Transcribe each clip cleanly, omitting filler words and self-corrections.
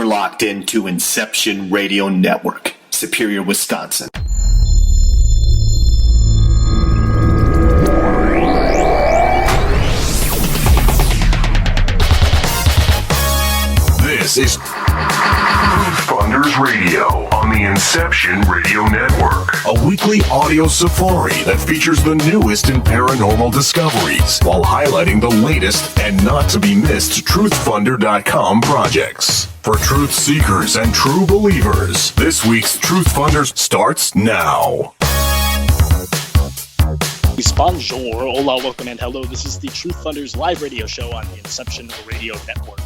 You're locked into Inception Radio Network, Superior, Wisconsin. This is TruthFunders Radio on the Inception Radio Network, a weekly audio safari that features the newest in paranormal discoveries while highlighting the latest and not to be missed TruthFunder.com projects. For truth seekers and true believers, this week's TruthFunders starts now. Bonjour, hola, welcome, and hello. This is the TruthFunders live radio show on the Inception Radio Network.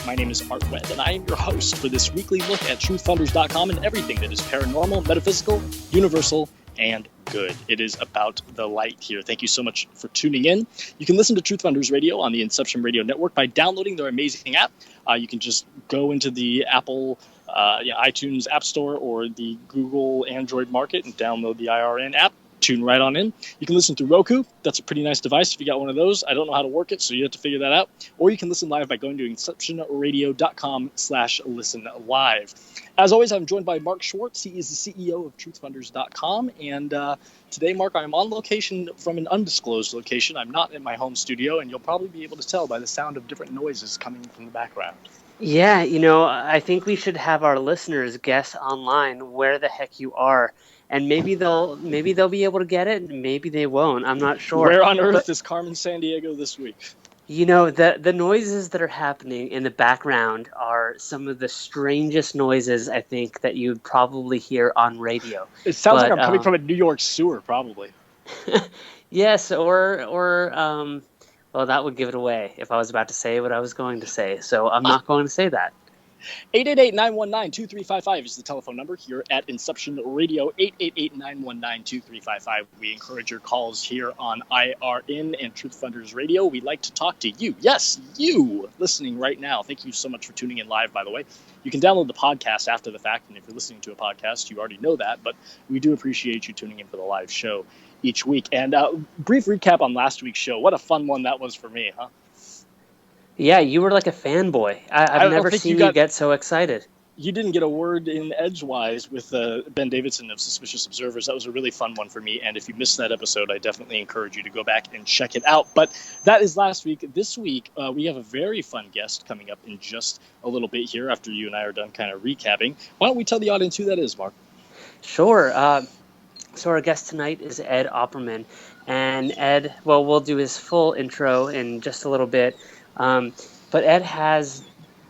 My name is Mark Webb, and I am your host for this weekly look at TruthFunders.com and everything that is paranormal, metaphysical, universal, and good. It is about the light here. Thank you so much for tuning in. You can listen to TruthFunders Radio on the Inception Radio Network by downloading their amazing app. You can just go into the Apple iTunes App Store or the Google Android Market and download the IRN app. Tune right on in. You can listen through Roku. That's a pretty nice device if you got one of those. I don't know how to work it, so you have to figure that out. Or you can listen live by going to inceptionradio.com/listen live. As always, I'm joined by Mark Schwartz. He is the CEO of TruthFunders.com. And today, Mark, I'm on location from an undisclosed location. I'm not in my home studio, and you'll probably be able to tell by the sound of different noises coming from the background. Yeah, I think we should have our listeners guess online where the heck you are. And maybe they'll be able to get it, and maybe they won't. I'm not sure. Where on earth is Carmen Sandiego this week? The noises that are happening in the background are some of the strangest noises, I think, that you would probably hear on radio. It sounds like I'm coming from a New York sewer, probably. Yes, or well, that would give it away if I was about to say what I was going to say. So I'm not going to say that. 888-919-2355 is the telephone number here at Inception Radio, 888-919-2355. We encourage your calls here on IRN and TruthFunders Radio. We like to talk to you. Yes, you listening right now. Thank you so much for tuning in live, by the way. You can download the podcast after the fact, and if you're listening to a podcast, you already know that, but we do appreciate you tuning in for the live show each week. And brief recap on last week's show. What a fun one that was for me, huh? Yeah, you were like a fanboy. I've never seen you get so excited. You didn't get a word in edgewise with Ben Davidson of Suspicious Observers. That was a really fun one for me, and if you missed that episode, I definitely encourage you to go back and check it out. But that is last week. This week, we have a very fun guest coming up in just a little bit here after you and I are done kind of recapping. Why don't we tell the audience who that is, Mark? Sure. So our guest tonight is Ed Opperman, and Ed, well, we'll do his full intro in just a little bit. But Ed has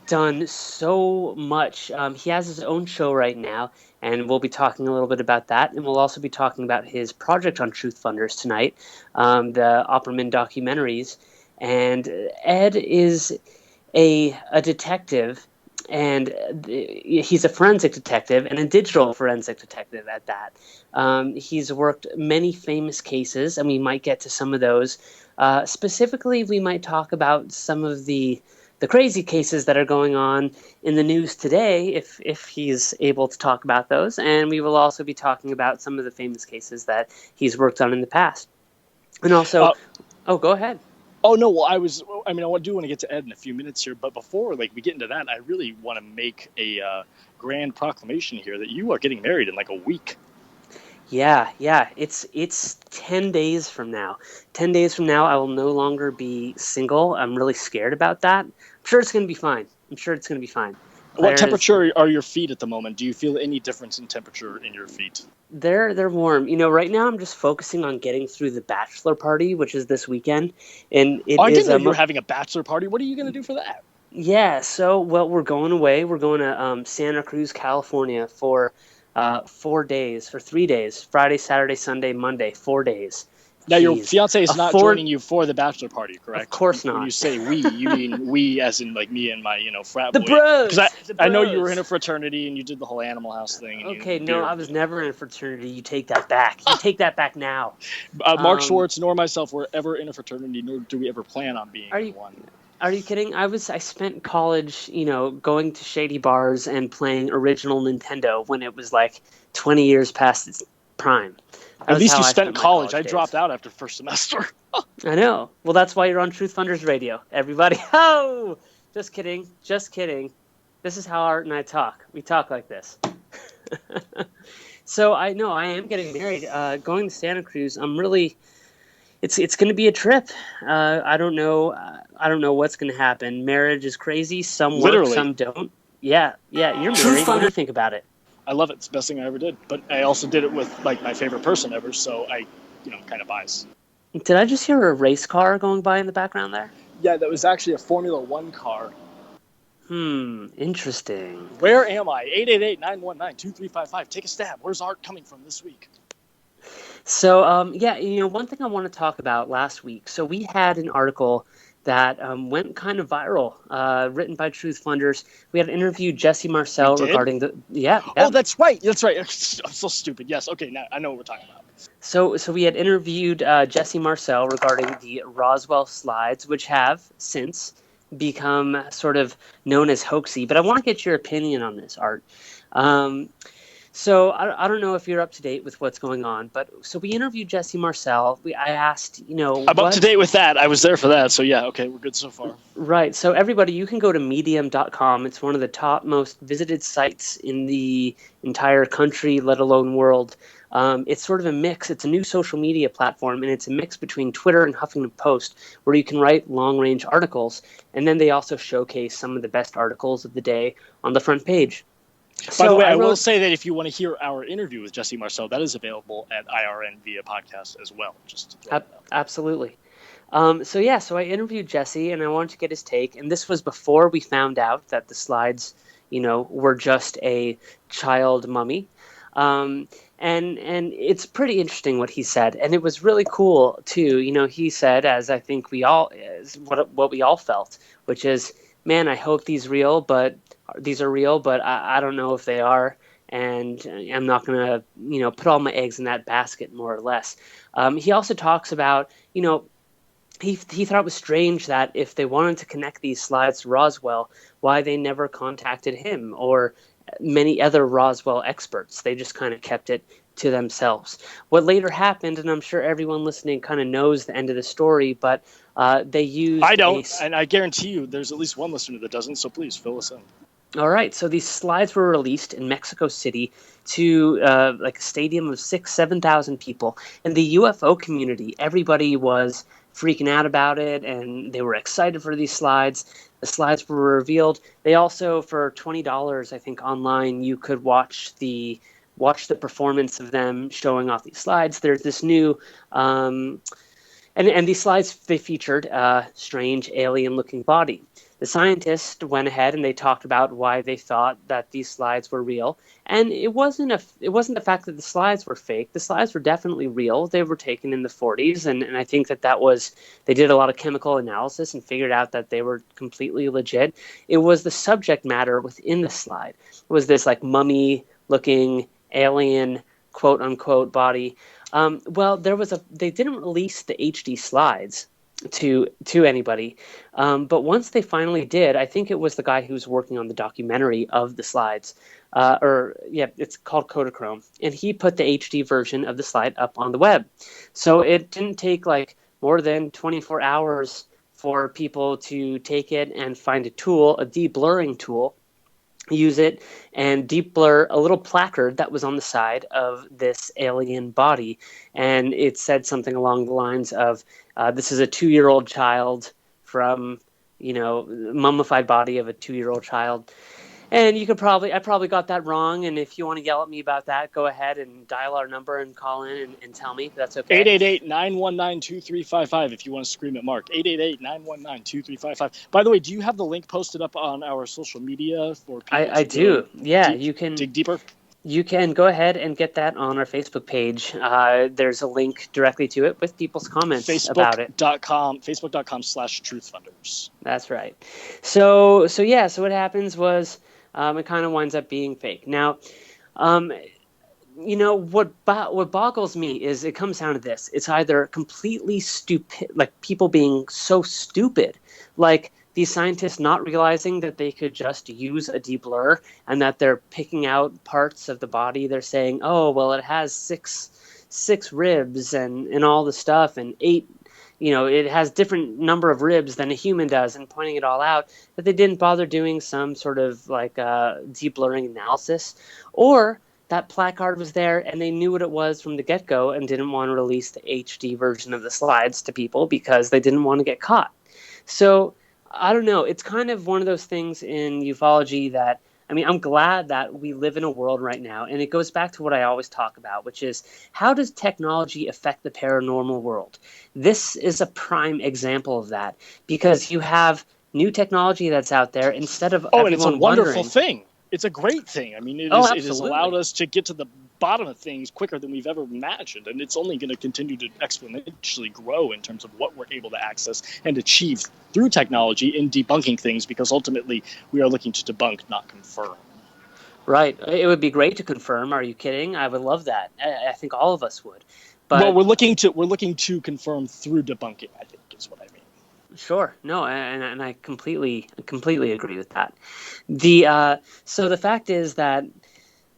done so much. He has his own show right now, and we'll be talking a little bit about that. And we'll also be talking about his project on TruthFunders tonight, the Opperman documentaries. And Ed is a detective, and he's a forensic detective and a digital forensic detective at that. He's worked many famous cases, and we might get to some of those. Specifically, we might talk about some of the crazy cases that are going on in the news today, if he's able to talk about those. And we will also be talking about some of the famous cases that he's worked on in the past. And also, go ahead. Oh, no, well, I do want to get to Ed in a few minutes here, but before we get into that, I really want to make a grand proclamation here that you are getting married in like a week. Yeah, it's 10 days from now. 10 days from now, I will no longer be single. I'm really scared about that. I'm sure it's going to be fine. What temperature are your feet at the moment? Do you feel any difference in temperature in your feet? They're warm. Right now I'm just focusing on getting through the bachelor party, which is this weekend. And I didn't know you were having a bachelor party. What are you going to do for that? Yeah, so, we're going away. We're going to Santa Cruz, California for 4 days, for 3 days, Friday, Saturday, Sunday, Monday, 4 days. Now, your fiance is not joining you for the bachelor party, correct? Of course not. When you say we, you mean we as in like me and my, frat boy. The bros! Because I know you were in a fraternity and you did the whole Animal House thing. And I was never in a fraternity. You take that back. You take that back now. Mark Schwartz nor myself were ever in a fraternity, nor do we ever plan on being in one. Are you kidding? I spent college, going to shady bars and playing original Nintendo when it was like 20 years past its prime. At least you spent college. I dropped out after first semester. I know. Well, that's why you're on TruthFunders Radio, everybody. Oh, just kidding. This is how Art and I talk. We talk like this. So I know I am getting married. Going to Santa Cruz. I'm really. It's going to be a trip. I don't know. I don't know what's going to happen. Marriage is crazy. Some work, some don't. Yeah. You're married. What do you think about it? I love it. It's the best thing I ever did. But I also did it with like my favorite person ever, so I, kind of biased. Did I just hear a race car going by in the background there? Yeah, that was actually a Formula One car. Interesting. Where am I? 888-919-2355. Take a stab. Where's Art coming from this week? So, one thing I want to talk about last week. So we had an article that went kind of viral, written by TruthFunders. We had interviewed Jesse Marcel regarding the... Yeah. Oh, that's right. I'm so stupid. Yes. Okay, now I know what we're talking about. So we had interviewed Jesse Marcel regarding the Roswell slides, which have since become sort of known as hoaxy. But I want to get your opinion on this, Art. So I don't know if you're up to date with what's going on, but so we interviewed Jesse Marcel. I asked, I'm up to date with that. I was there for that. So yeah, okay, we're good so far. Right. So everybody, you can go to medium.com. It's one of the top most visited sites in the entire country, let alone world. It's sort of a mix. It's a new social media platform, and it's a mix between Twitter and Huffington Post, where you can write long-range articles, and then they also showcase some of the best articles of the day on the front page. By the way, I will say that if you want to hear our interview with Jesse Marcel, that is available at IRN via podcast as well. Just to throw that out. Absolutely. So I interviewed Jesse, and I wanted to get his take. And this was before we found out that the slides, were just a child mummy. And it's pretty interesting what he said, and it was really cool too. He said, as I think what we all felt, which is, man, I hope these are real, but I don't know if they are, and I'm not going to, put all my eggs in that basket, more or less. He also talks about, he thought it was strange that if they wanted to connect these slides to Roswell, why they never contacted him or many other Roswell experts. They just kind of kept it to themselves. What later happened, and I'm sure everyone listening kind of knows the end of the story, but they used... I don't, and I guarantee you there's at least one listener that doesn't, so please fill us in. All right, so these slides were released in Mexico City to like a stadium of 7,000 people. And the UFO community, everybody was freaking out about it, and they were excited for these slides. The slides were revealed. They also, for $20, I think, online, you could watch the performance of them showing off these slides. There's this new... and these slides, they featured a strange alien-looking body. The scientists went ahead and they talked about why they thought that these slides were real. And it wasn't the fact that the slides were fake. The slides were definitely real. They were taken in the 40s, and I think they did a lot of chemical analysis and figured out that they were completely legit. It was the subject matter within the slide. It was this like mummy-looking alien, quote-unquote, body. They didn't release the HD slides to anybody, but once they finally did, I think it was the guy who was working on the documentary of the slides, it's called Kodachrome, and he put the HD version of the slide up on the web. So it didn't take like more than 24 hours for people to take it and find a deblurring tool, use it, and deep blur a little placard that was on the side of this alien body. And it said something along the lines of, this is a 2-year-old child from, mummified body of a 2-year-old child. And I probably got that wrong. And if you want to yell at me about that, go ahead and dial our number and call in and tell me. That's okay. 888-919-2355 if you want to scream at Mark. 888-919-2355. By the way, do you have the link posted up on our social media for people? I do. Yeah, you can dig deeper. You can go ahead and get that on our Facebook page. There's a link directly to it with people's comments about it. Facebook.com/TruthFunders. That's right. So what happens was it kind of winds up being fake. Now, what boggles me is it comes down to this. It's either completely stupid, like people being so stupid, like these scientists not realizing that they could just use a deblur and that they're picking out parts of the body. They're saying, oh, well, it has six ribs and all the stuff and 8, it has different number of ribs than a human does, and pointing it all out, that they didn't bother doing some sort of like deep learning analysis, or that placard was there and they knew what it was from the get-go and didn't want to release the HD version of the slides to people because they didn't want to get caught. So I don't know. It's kind of one of those things in ufology that, I'm glad that we live in a world right now, and it goes back to what I always talk about, which is how does technology affect the paranormal world? This is a prime example of that, because you have new technology that's out there instead of and it's a wonderful wondering, thing. It's a great thing. It has allowed us to get to the bottom of things quicker than we've ever imagined, and it's only going to continue to exponentially grow in terms of what we're able to access and achieve through technology in debunking things, because ultimately we are looking to debunk, not confirm. Right. It would be great to confirm. Are you kidding? I would love that. I think all of us would. But well, we're looking to confirm through debunking, I think, is what I mean. Sure. No, and I completely agree with that. So the fact is that,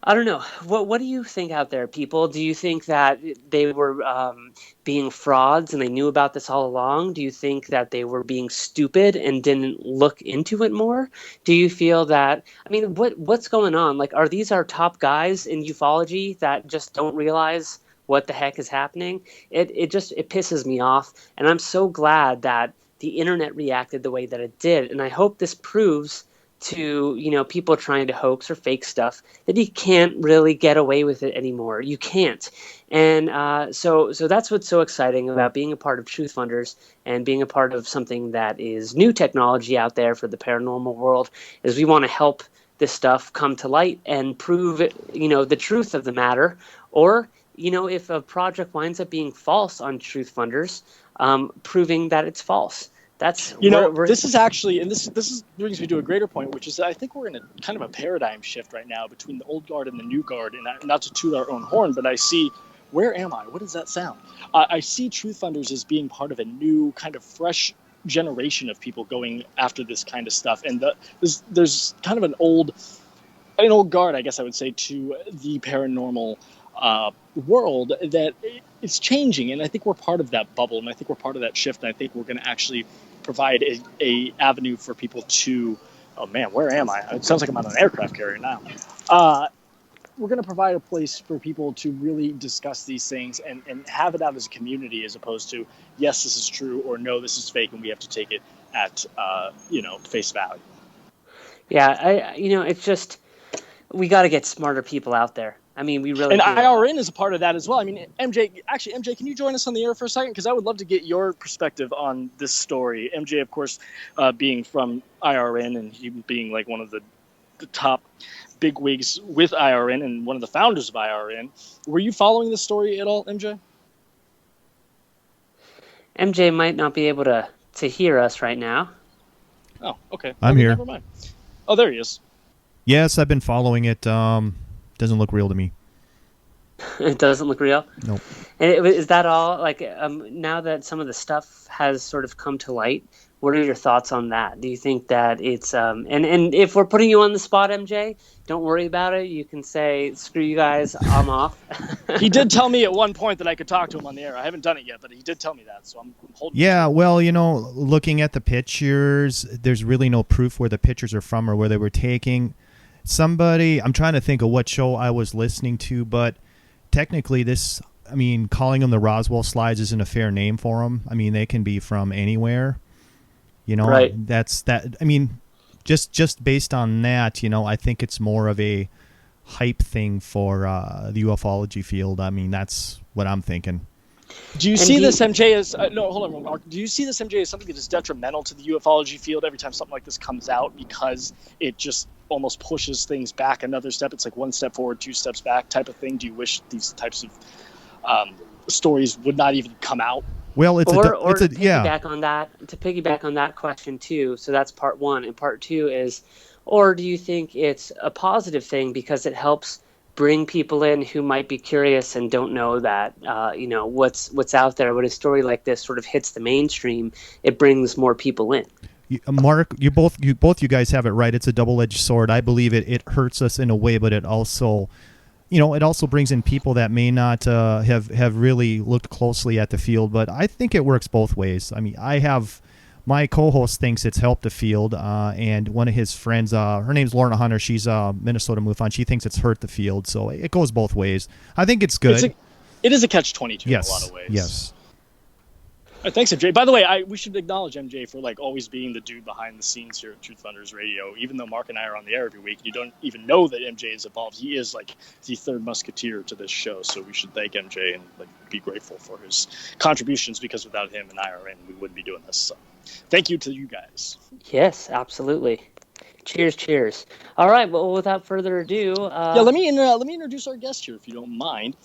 I don't know. What do you think out there, people? Do you think that they were being frauds and they knew about this all along? Do you think that they were being stupid and didn't look into it more? Do you feel that, what's going on? Like, are these our top guys in ufology that just don't realize what the heck is happening? It pisses me off, and I'm so glad that the internet reacted the way that it did, and I hope this proves to people trying to hoax or fake stuff that you can't really get away with it anymore. You can't, and so that's what's so exciting about being a part of TruthFunders and being a part of something that is new technology out there for the paranormal world. Is we want to help this stuff come to light and prove the truth of the matter, or if a project winds up being false on TruthFunders, proving that it's false. That's this is actually, and this brings me to a greater point, which is that I think we're in a kind of a paradigm shift right now between the old guard and the new guard. And not to toot our own horn, but I see, where am I? What does that sound? I see TruthFunders as being part of a new kind of fresh generation of people going after this kind of stuff. And there's kind of an old guard, I guess I would say, to the paranormal world that it's changing, and I think we're part of that bubble, and I think we're part of that shift, and I think we're going to actually provide a avenue for people to, oh man, where am I? It sounds like I'm on an aircraft carrier now. We're going to provide a place for people to really discuss these things and have it out as a community, as opposed to, yes, this is true, or no, this is fake, and we have to take it at face value. Yeah, it's just, we got to get smarter people out there. We really and do. IRN is a part of that as well. MJ, can you join us on the air for a second? Because I would love to get your perspective on this story. MJ, of course, being from IRN and he being like one of the top bigwigs with IRN and one of the founders of IRN. Were you following this story at all, MJ? MJ might not be able to hear us right now. Oh, okay. I'm here. Never mind. Oh, there he is. Yes, I've been following it. Doesn't look real to me. It doesn't look real? Nope. And is that all? Like, now that some of the stuff has sort of come to light, what are your thoughts on that? Do you think that it's and if we're putting you on the spot, MJ, don't worry about it. You can say, screw you guys, I'm off. He did tell me at one point that I could talk to him on the air. I haven't done it yet, but he did tell me that, so I'm holding. Yeah, well, looking at the pictures, there's really no proof where the pictures are from or where they were taking. I'm trying to think of what show I was listening to, but technically calling them the Roswell slides isn't a fair name for them. They can be from anywhere, Right. That's that. Just based on that, I think it's more of a hype thing for the ufology field. That's what I'm thinking. Do you see this, MJ, as no? Hold on, Mark. Do you see this, MJ, as something that is detrimental to the ufology field every time something like this comes out, because it just almost pushes things back another step? It's like one step forward, two steps back type of thing. Do you wish these types of stories would not even come out? Well, to piggyback on that question too. So that's part one, and part two is, or do you think it's a positive thing because it helps bring people in who might be curious and don't know that what's out there? When a story like this sort of hits the mainstream, it brings more people in. Mark, you guys have it right. It's a double-edged sword. I believe it hurts us in a way, but it also it also brings in people that may not have really looked closely at the field. But I think it works both ways. I mean, my co-host thinks it's helped the field, and one of his friends, her name's Lorna Hunter. She's Minnesota MUFON. She thinks it's hurt the field. So it goes both ways. I think it's good. It is a catch-22 yes, in a lot of ways. Yes. Thanks, MJ. By the way, we should acknowledge MJ for always being the dude behind the scenes here at TruthFunders Radio. Even though Mark and I are on the air every week, you don't even know that MJ is involved. He is the third musketeer to this show, so we should thank MJ and be grateful for his contributions, because without him and IRN, we wouldn't be doing this. So thank you to you guys. Yes, absolutely. Cheers. All right, well, without further ado... let me introduce our guest here, if you don't mind.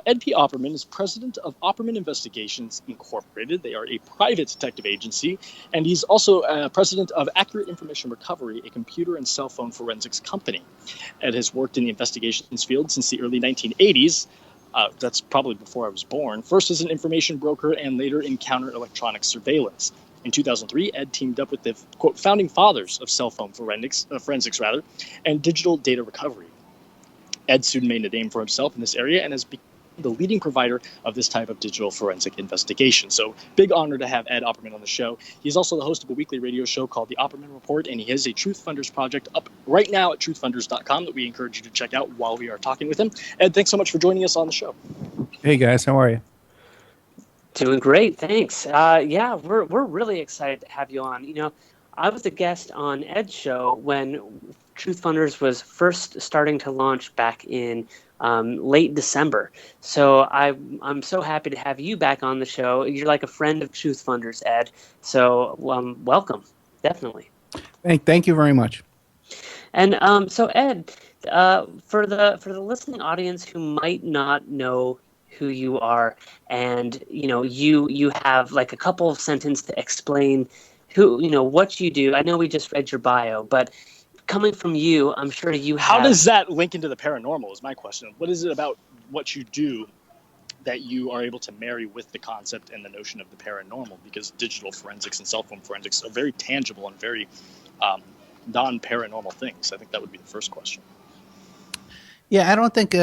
Ed P. Opperman is president of Opperman Investigations, Incorporated. They are a private detective agency, and he's also president of Accurate Information Recovery, a computer and cell phone forensics company. Ed has worked in the investigations field since the early 1980s. That's probably before I was born. First as an information broker and later in counter-electronic surveillance. In 2003, Ed teamed up with the, quote, founding fathers of cell phone forensics, and digital data recovery. Ed soon made a name for himself in this area and has become the leading provider of this type of digital forensic investigation. So big honor to have Ed Opperman on the show. He's also the host of a weekly radio show called the Opperman Report, and he has a Truth Funders project up right now at truthfunders.com that we encourage you to check out while we are talking with him. Ed, thanks so much for joining us on the show. Hey guys, how are you? Doing great, thanks. We're really excited to have you on. I was a guest on Ed's show when Truth Funders was first starting to launch back in late December. So I'm so happy to have you back on the show. You're like a friend of Truth Funders, Ed. So welcome, definitely. Thank you very much. And so Ed, for the listening audience who might not know who you are, and you have a couple of sentences to explain what you do. I know we just read your bio, but coming from you, I'm sure you have... How does that link into the paranormal is my question. What is it about what you do that you are able to marry with the concept and the notion of the paranormal? Because digital forensics and cell phone forensics are very tangible and very non-paranormal things. I think that would be the first question. Yeah, I don't think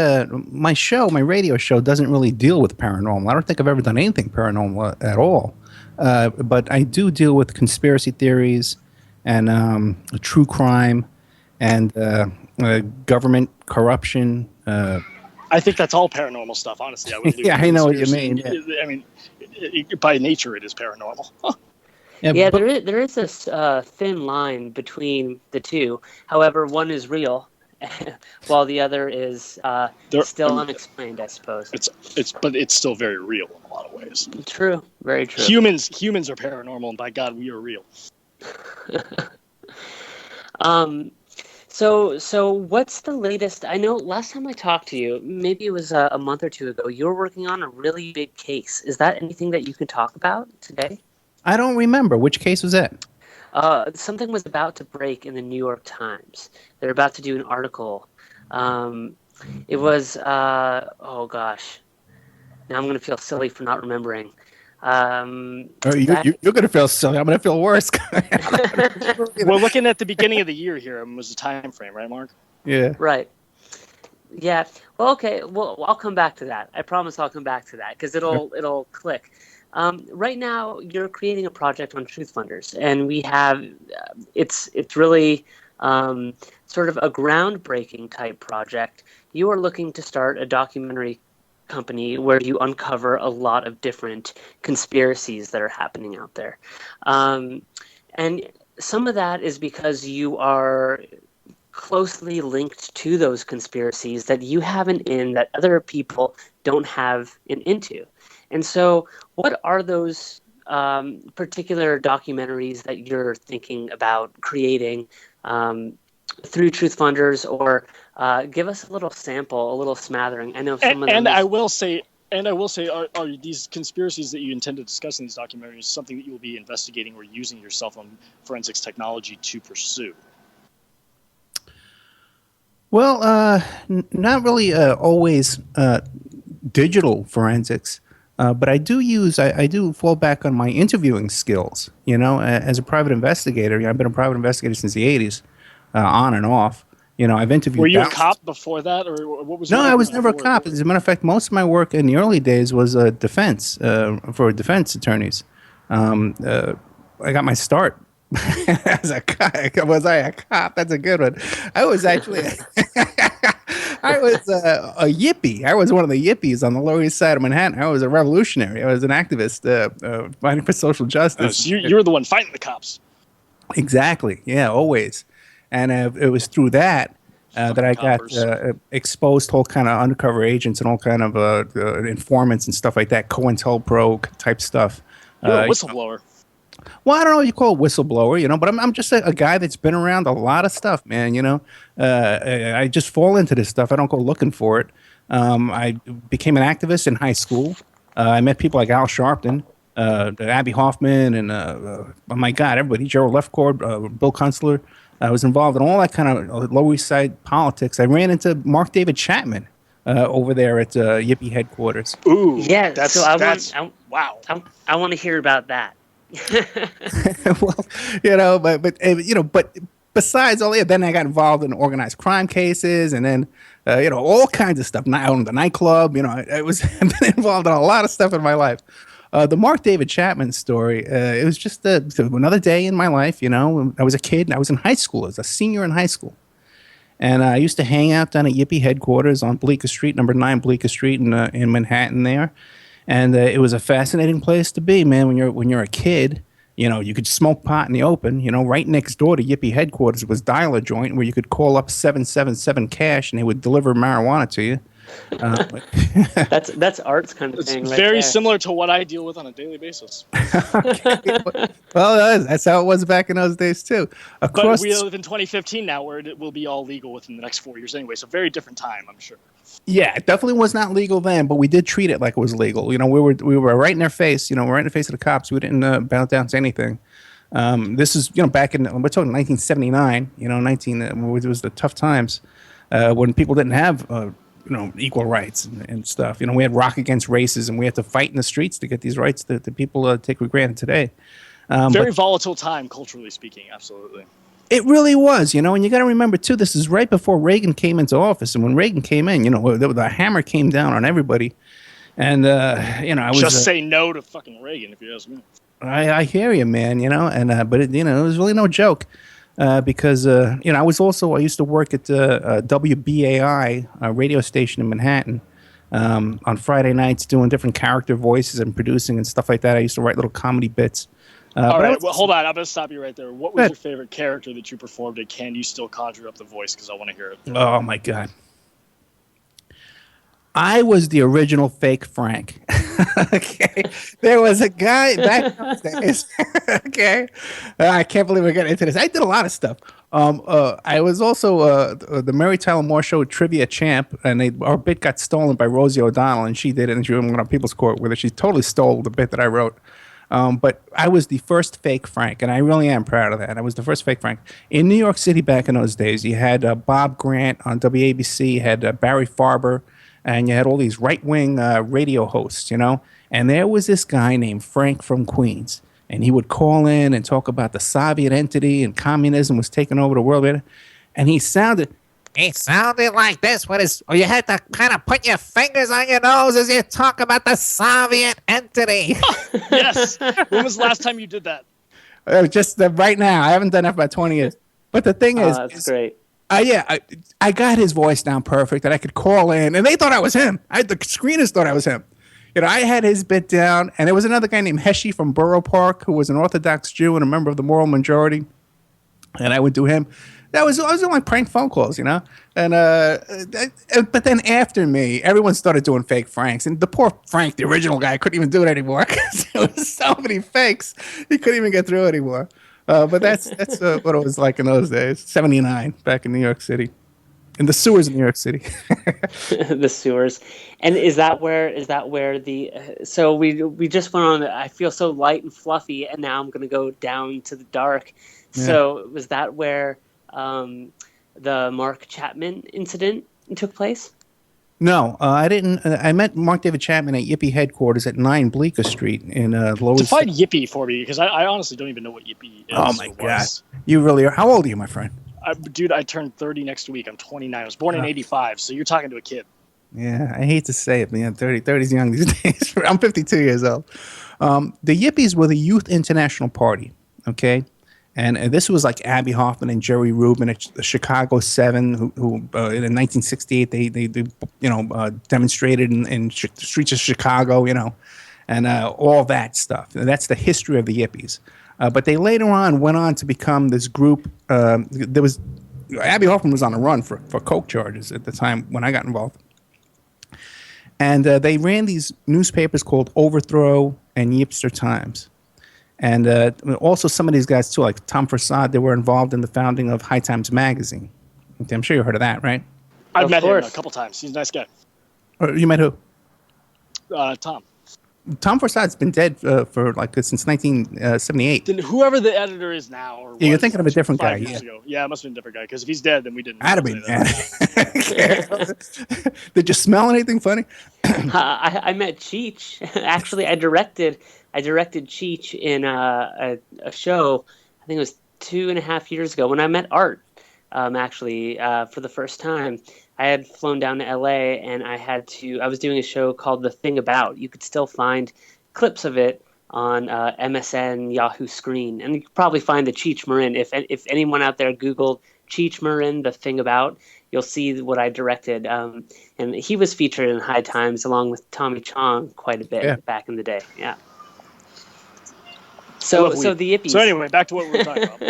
my radio show doesn't really deal with paranormal. I don't think I've ever done anything paranormal at all. But I do deal with conspiracy theories and true crime and government corruption. I think that's all paranormal stuff, honestly. Yeah, I know what you mean. Yeah. I mean, by nature, it is paranormal. There is this thin line between the two. However, one is real, while the other is still unexplained, I suppose. But it's still very real in a lot of ways. True, very true. Humans are paranormal, and by God, we are real. So what's the latest? I know last time I talked to you, maybe it was a month or two ago, you were working on a really big case. Is that anything that you can talk about today? I don't remember. Which case was that? Something was about to break in the New York Times. They're about to do an article. It was, oh gosh. Now I'm going to feel silly for not remembering. You're going to feel silly. I'm going to feel worse. We're looking at the beginning of the year here. Was the time frame, right, Mark? Yeah. Right. Yeah. Well, okay. Well, I'll come back to that. I promise I'll come back to that because it'll click. Right now, you're creating a project on Truth Funders, and we have it's really sort of a groundbreaking type project. You are looking to start a documentary company where you uncover a lot of different conspiracies that are happening out there, and some of that is because you are closely linked to those conspiracies that you have an in that other people don't have an into. And so what are those particular documentaries that you're thinking about creating through Truth Funders, or give us a little sample, a little smattering? I know some of them. And I will say, are these conspiracies that you intend to discuss in these documentaries something that you will be investigating or using your cell phone forensics technology to pursue? Well, not really always digital forensics. But I do fall back on my interviewing skills. As a private investigator, I've been a private investigator since the 80s, on and off. I've interviewed. Were you a cop before that, or what was? No, your I was background never a before? cop. As a matter of fact, most of my work in the early days was defense for defense attorneys. I got my start as a cop. Was I a cop? That's a good one. I was actually. I was a yippie. I was one of the yippies on the Lower East Side of Manhattan. I was a revolutionary. I was an activist fighting for social justice. So you were the one fighting the cops. Exactly. Yeah, always. And it was through that that I got exposed to all kind of undercover agents and all kind of informants and stuff like that, COINTELPRO type stuff. You're a whistleblower. Well, I don't know what you call a whistleblower, but I'm just a guy that's been around a lot of stuff, man. I just fall into this stuff. I don't go looking for it. I became an activist in high school. I met people like Al Sharpton, Abby Hoffman, and oh my God, everybody, Gerald Lefcourt, Bill Kunstler. I was involved in all that kind of Lower East Side politics. I ran into Mark David Chapman over there at Yippie headquarters. Ooh, Yeah, so wow. I want to hear about that. Well, but besides all that, then I got involved in organized crime cases, and then all kinds of stuff. I owned the nightclub. I've been involved in a lot of stuff in my life. The Mark David Chapman story, it was just another day in my life. I was a kid, and I was in high school. I was a senior in high school. And I used to hang out down at Yippie headquarters on Bleecker Street, number 9 Bleecker Street in Manhattan there. And it was a fascinating place to be, man. When you're a kid, you could smoke pot in the open. Right next door to Yippie headquarters was Dial a Joint, where you could call up 777 cash and they would deliver marijuana to you. That's Art's kind of It's thing. very right similar to what I deal with on a daily basis. Well, that's how it was back in those days too. But we live in 2015 now, where it will be all legal within the next 4 years anyway. So very different time, I'm sure. Yeah, it definitely was not legal then, but we did treat it like it was legal. We were right in their face. Right in the face of the cops. We didn't bow down to anything. This is back in, we're talking 1979. It was the tough times when people didn't have equal rights and stuff. We had Rock Against Racism. We had to fight in the streets to get these rights that people take for granted today. Very volatile time, culturally speaking. Absolutely. It really was, and you got to remember too. This is right before Reagan came into office, and when Reagan came in, the hammer came down on everybody, and I was just say no to fucking Reagan, if you ask me. I hear you, man. But it was really no joke, because I used to work at WBAI, a radio station in Manhattan, on Friday nights doing different character voices and producing and stuff like that. I used to write little comedy bits. All right, well, hold on. I'm going to stop you right there. What was your favorite character that you performed, and can you still conjure up the voice? Because I want to hear it. Oh, my God. I was the original fake Frank. Okay. There was a guy back in those days. Okay. I can't believe we're getting into this. I did a lot of stuff. I was also the Mary Tyler Moore Show trivia champ, and our bit got stolen by Rosie O'Donnell, and she did it, and she went on People's Court with it. She totally stole the bit that I wrote. But I was the first fake Frank, and I really am proud of that. I was the first fake Frank. In New York City back in those days, you had Bob Grant on WABC, you had Barry Farber, and you had all these right-wing radio hosts, And there was this guy named Frank from Queens, and he would call in and talk about the Soviet entity and communism was taking over the world. And he sounded like this. You had to kind of put your fingers on your nose as you talk about the Soviet entity. Yes. When was the last time you did that? Just right now. I haven't done that for about 20 years. But the thing is, that's great. I got his voice down perfect, and I could call in, and they thought I was him. The screeners thought I was him. I had his bit down, and there was another guy named Heshy from Borough Park who was an Orthodox Jew and a member of the moral majority, and I would do him. I was doing like prank phone calls, and but then after me, everyone started doing fake Franks, and the poor Frank, the original guy, couldn't even do it anymore because there was so many fakes, he couldn't even get through anymore. But that's what it was like in those days. 79 back in New York City, in the sewers of New York City. The sewers. And is that where the so we just went on I feel so light and fluffy, and now I'm going to go down to the dark. Yeah. So was that where the Mark Chapman incident took place? No, I didn't. I met Mark David Chapman at Yippie headquarters at 9 Bleecker Street in Lower. Define Yippie for me, because I honestly don't even know what Yippie is. Oh my God, you really are. How old are you, my friend? Dude, I turned 30 next week. I'm 29. I was born in 85, so you're talking to a kid. Yeah, I hate to say it, man. 30's young these days. I'm 52 years old. The Yippies were the Youth International Party, okay? And this was like Abby Hoffman and Jerry Rubin at the Chicago 7, who in 1968, they demonstrated in the streets of Chicago, and all that stuff. And that's the history of the Yippies. But they later on went on to become this group. Abby Hoffman was on the run for coke charges at the time when I got involved. And they ran these newspapers called Overthrow and Yipster Times. And also some of these guys, too, like Tom Prasad, they were involved in the founding of High Times Magazine. Okay, I'm sure you heard of that, right? I've met him a couple times. He's a nice guy. You met who? Tom. Tom Prasad's been dead for since 1978. Then whoever the editor is now, or you're thinking of a different guy. Yeah, it must have been a different guy. Because if he's dead, then we didn't. I'd have been mad. Did you smell anything funny? I met Cheech. Actually, I directed Cheech in a show. I think it was 2.5 years ago when I met Art. For the first time. I had flown down to LA and I was doing a show called The Thing About. You could still find clips of it on MSN, Yahoo Screen. And you could probably find the Cheech Marin. If anyone out there Googled Cheech Marin, The Thing About, you'll see what I directed. And he was featured in High Times along with Tommy Chong quite a bit back in the day. Yeah. So the Yippies. So anyway, back to what we were talking about.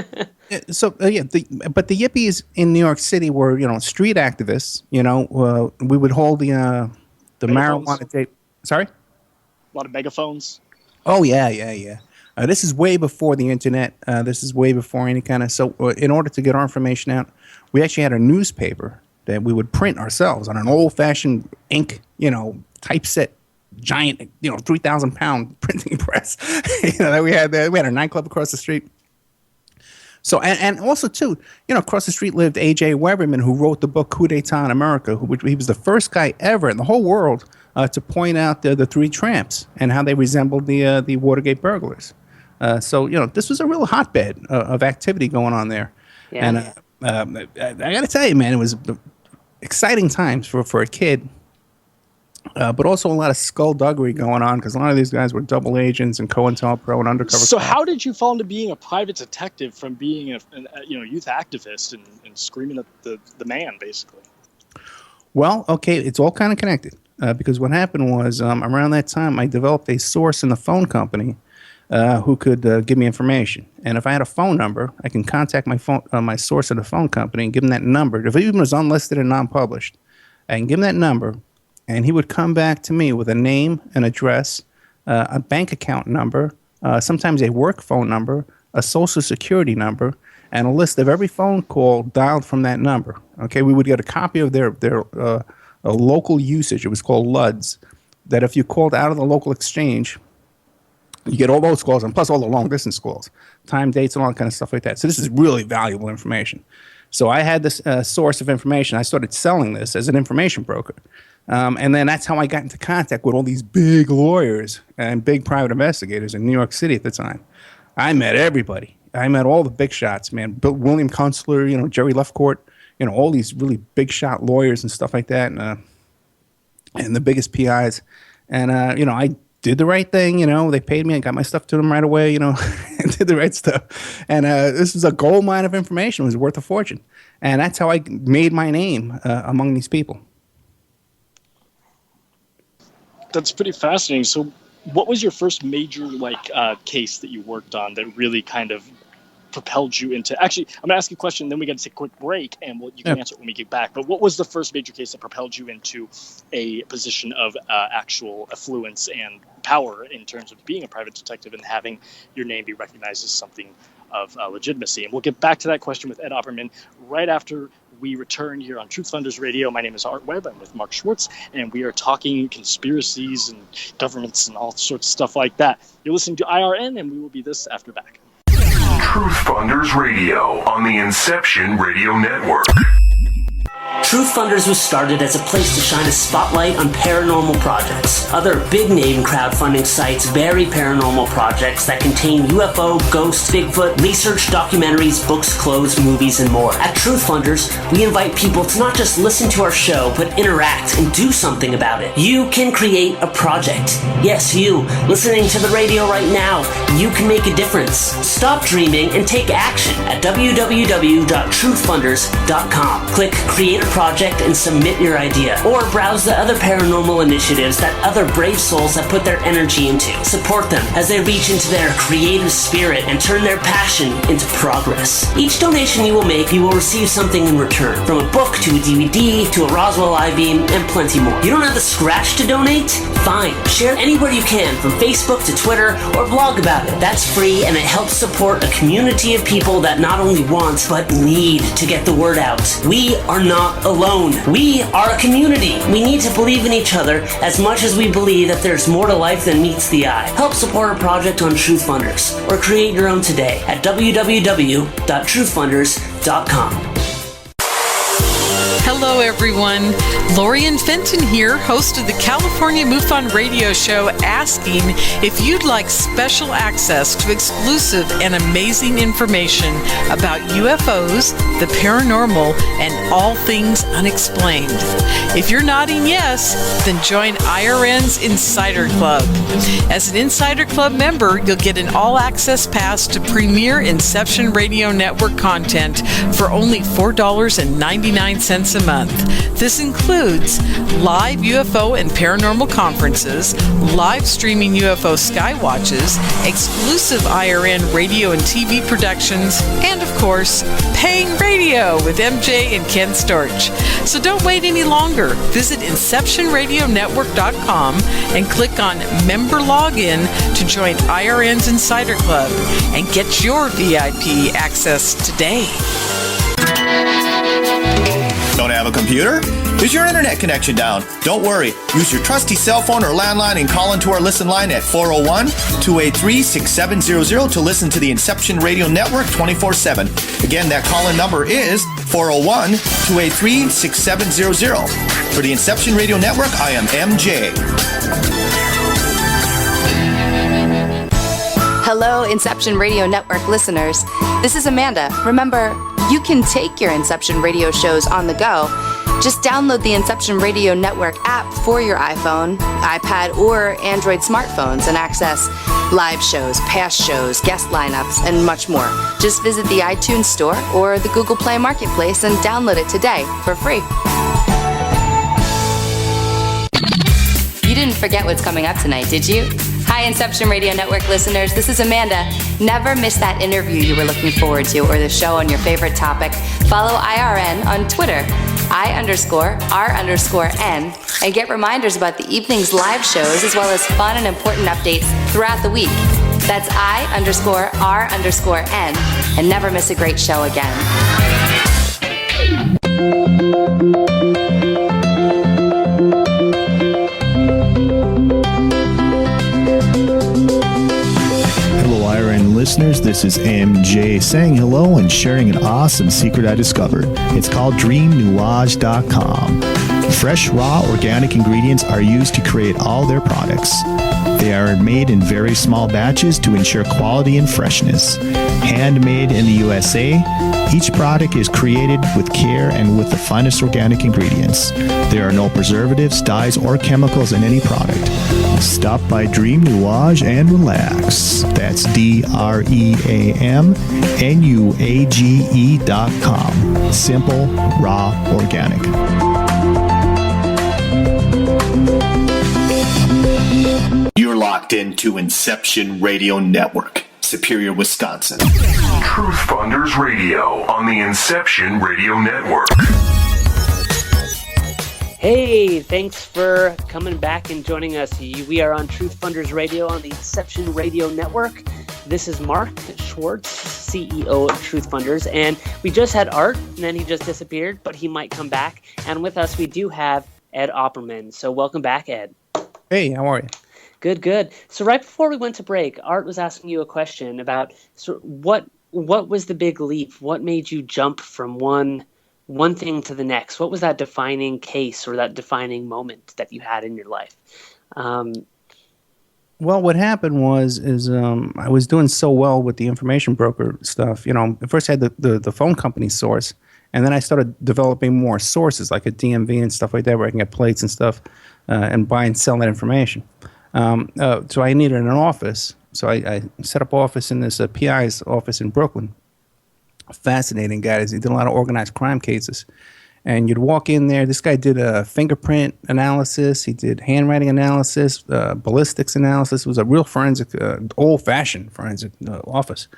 But the Yippies in New York City were, street activists. We would hold the marijuana day. Sorry? A lot of megaphones. Oh, yeah. This is way before the internet. This is way before any kind of... So in order to get our information out, we actually had a newspaper that we would print ourselves on an old-fashioned ink, typeset, giant, 3,000-pound printing press. That we had there. We had a nightclub across the street. So and also too, across the street lived A.J. Weberman, who wrote the book Coup d'Etat in America. He was the first guy ever in the whole world to point out the three tramps and how they resembled the Watergate burglars. So this was a real hotbed of activity going on there. Yeah. And I got to tell you, man, it was exciting times for a kid. But also a lot of skullduggery going on because a lot of these guys were double agents and COINTELPRO and undercover. So how did you fall into being a private detective from being a youth activist and screaming at the man, basically? Well, okay, it's all kind of connected because what happened was around that time I developed a source in the phone company who could give me information. And if I had a phone number, I can contact my source in the phone company and give him that number. If it even was unlisted and non-published, I can give him that number. And he would come back to me with a name, an address, a bank account number, sometimes a work phone number, a social security number, and a list of every phone call dialed from that number. Okay, we would get a copy of their local usage. It was called LUDs. That if you called out of the local exchange, you get all those calls and plus all the long distance calls, time, dates, and all that kind of stuff like that. So this is really valuable information. So I had this source of information. I started selling this as an information broker. And then that's how I got into contact with all these big lawyers and big private investigators in New York City at the time. I met everybody. I met all the big shots, man. William Kunstler, Jerry Lefcourt, all these really big shot lawyers and stuff like that, and the biggest PIs. And, I did the right thing, they paid me. I got my stuff to them right away, and did the right stuff. And this was a gold mine of information. It was worth a fortune. And that's how I made my name among these people. That's pretty fascinating. So what was your first major case that you worked on that really kind of propelled you into... Actually, I'm going to ask you a question, then we got to take a quick break, and you can answer it when we get back. But what was the first major case that propelled you into a position of actual affluence and power in terms of being a private detective and having your name be recognized as something of legitimacy? And we'll get back to that question with Ed Opperman right after we return here on TruthFunders Radio. My name is Art Webb. I'm with Mark Schwartz, and we are talking conspiracies and governments and all sorts of stuff like that. You're listening to IRN, and we will be this after back. TruthFunders Radio on the Inception Radio Network. TruthFunders was started as a place to shine a spotlight on paranormal projects. Other big-name crowdfunding sites vary paranormal projects that contain UFO, ghosts, Bigfoot, research, documentaries, books, clothes, movies, and more. At TruthFunders, we invite people to not just listen to our show, but interact and do something about it. You can create a project. Yes, you, listening to the radio right now, you can make a difference. Stop dreaming and take action at www.truthfunders.com. Click Create a Project and submit your idea. Or browse the other paranormal initiatives that other brave souls have put their energy into. Support them as they reach into their creative spirit and turn their passion into progress. Each donation you will make, you will receive something in return. From a book to a DVD to a Roswell I-beam and plenty more. You don't have the scratch to donate? Fine. Share anywhere you can, from Facebook to Twitter, or blog about it. That's free, and it helps support a community of people that not only want, but need to get the word out. We are not alone. We are a community. We need to believe in each other as much as we believe that there's more to life than meets the eye. Help support our project on TruthFunders, or create your own today at www.truthfunders.com. Hello, everyone. Lorian Fenton here, host of the California MUFON radio show, asking if you'd like special access to exclusive and amazing information about UFOs, the paranormal, and all things unexplained. If you're nodding yes, then join IRN's Insider Club. As an Insider Club member, you'll get an all-access pass to premier Inception Radio Network content for only $4.99 a month. This includes live UFO and paranormal conferences, live streaming UFO skywatches, exclusive IRN radio and TV productions, and of course, paying radio with MJ and Ken Storch. So don't wait any longer. Visit InceptionRadioNetwork.com and click on Member Login to join IRN's Insider Club and get your VIP access today. Don't have a computer? Is your internet connection down? Don't worry. Use your trusty cell phone or landline and call into our listen line at 401-283-6700 to listen to the Inception Radio Network 24/7. Again, that call-in number is 401-283-6700. For the Inception Radio Network, I am MJ. Hello, Inception Radio Network listeners. This is Amanda. Remember, you can take your Inception Radio shows on the go. Just download the Inception Radio Network app for your iPhone, iPad, or Android smartphones and access live shows, past shows, guest lineups, and much more. Just visit the iTunes Store or the Google Play Marketplace and download it today for free. You didn't forget what's coming up tonight, did you? Hi, Inception Radio Network listeners. This is Amanda. Never miss that interview you were looking forward to or the show on your favorite topic. Follow IRN on Twitter, I_R_N, and get reminders about the evening's live shows as well as fun and important updates throughout the week. That's I_R_N, and never miss a great show again. Listeners, this is MJ saying hello and sharing an awesome secret I discovered. It's called DreamNuage.com. Fresh, raw, organic ingredients are used to create all their products. They are made in very small batches to ensure quality and freshness. Handmade in the USA, each product is created with care and with the finest organic ingredients. There are no preservatives, dyes, or chemicals in any product. Stop by Dream Nuage and relax. That's DreamNuage.com. Simple, raw, organic. You're locked into Inception Radio Network, Superior, Wisconsin. TruthFunders Radio on the Inception Radio Network. Hey, thanks for coming back and joining us. We are on TruthFunders Radio on the Inception Radio Network. This is Mark Schwartz, CEO of TruthFunders, and we just had Art, and then he just disappeared, but he might come back. And with us, we do have Ed Opperman. So welcome back, Ed. Hey, how are you? Good. So right before we went to break, Art was asking you a question about what was the big leap? What made you jump from one one thing to the next? What was that defining case or that defining moment that you had in your life? Well, what happened was I was doing so well with the information broker stuff. At first I had the phone company source, and then I started developing more sources like a DMV and stuff like that where I can get plates and stuff and buy and sell that information. So I needed an office. So I set up office in this PI's office in Brooklyn. Fascinating guy. He did a lot of organized crime cases. And you'd walk in there. This guy did a fingerprint analysis. He did handwriting analysis, ballistics analysis. It was a real forensic, old-fashioned forensic office.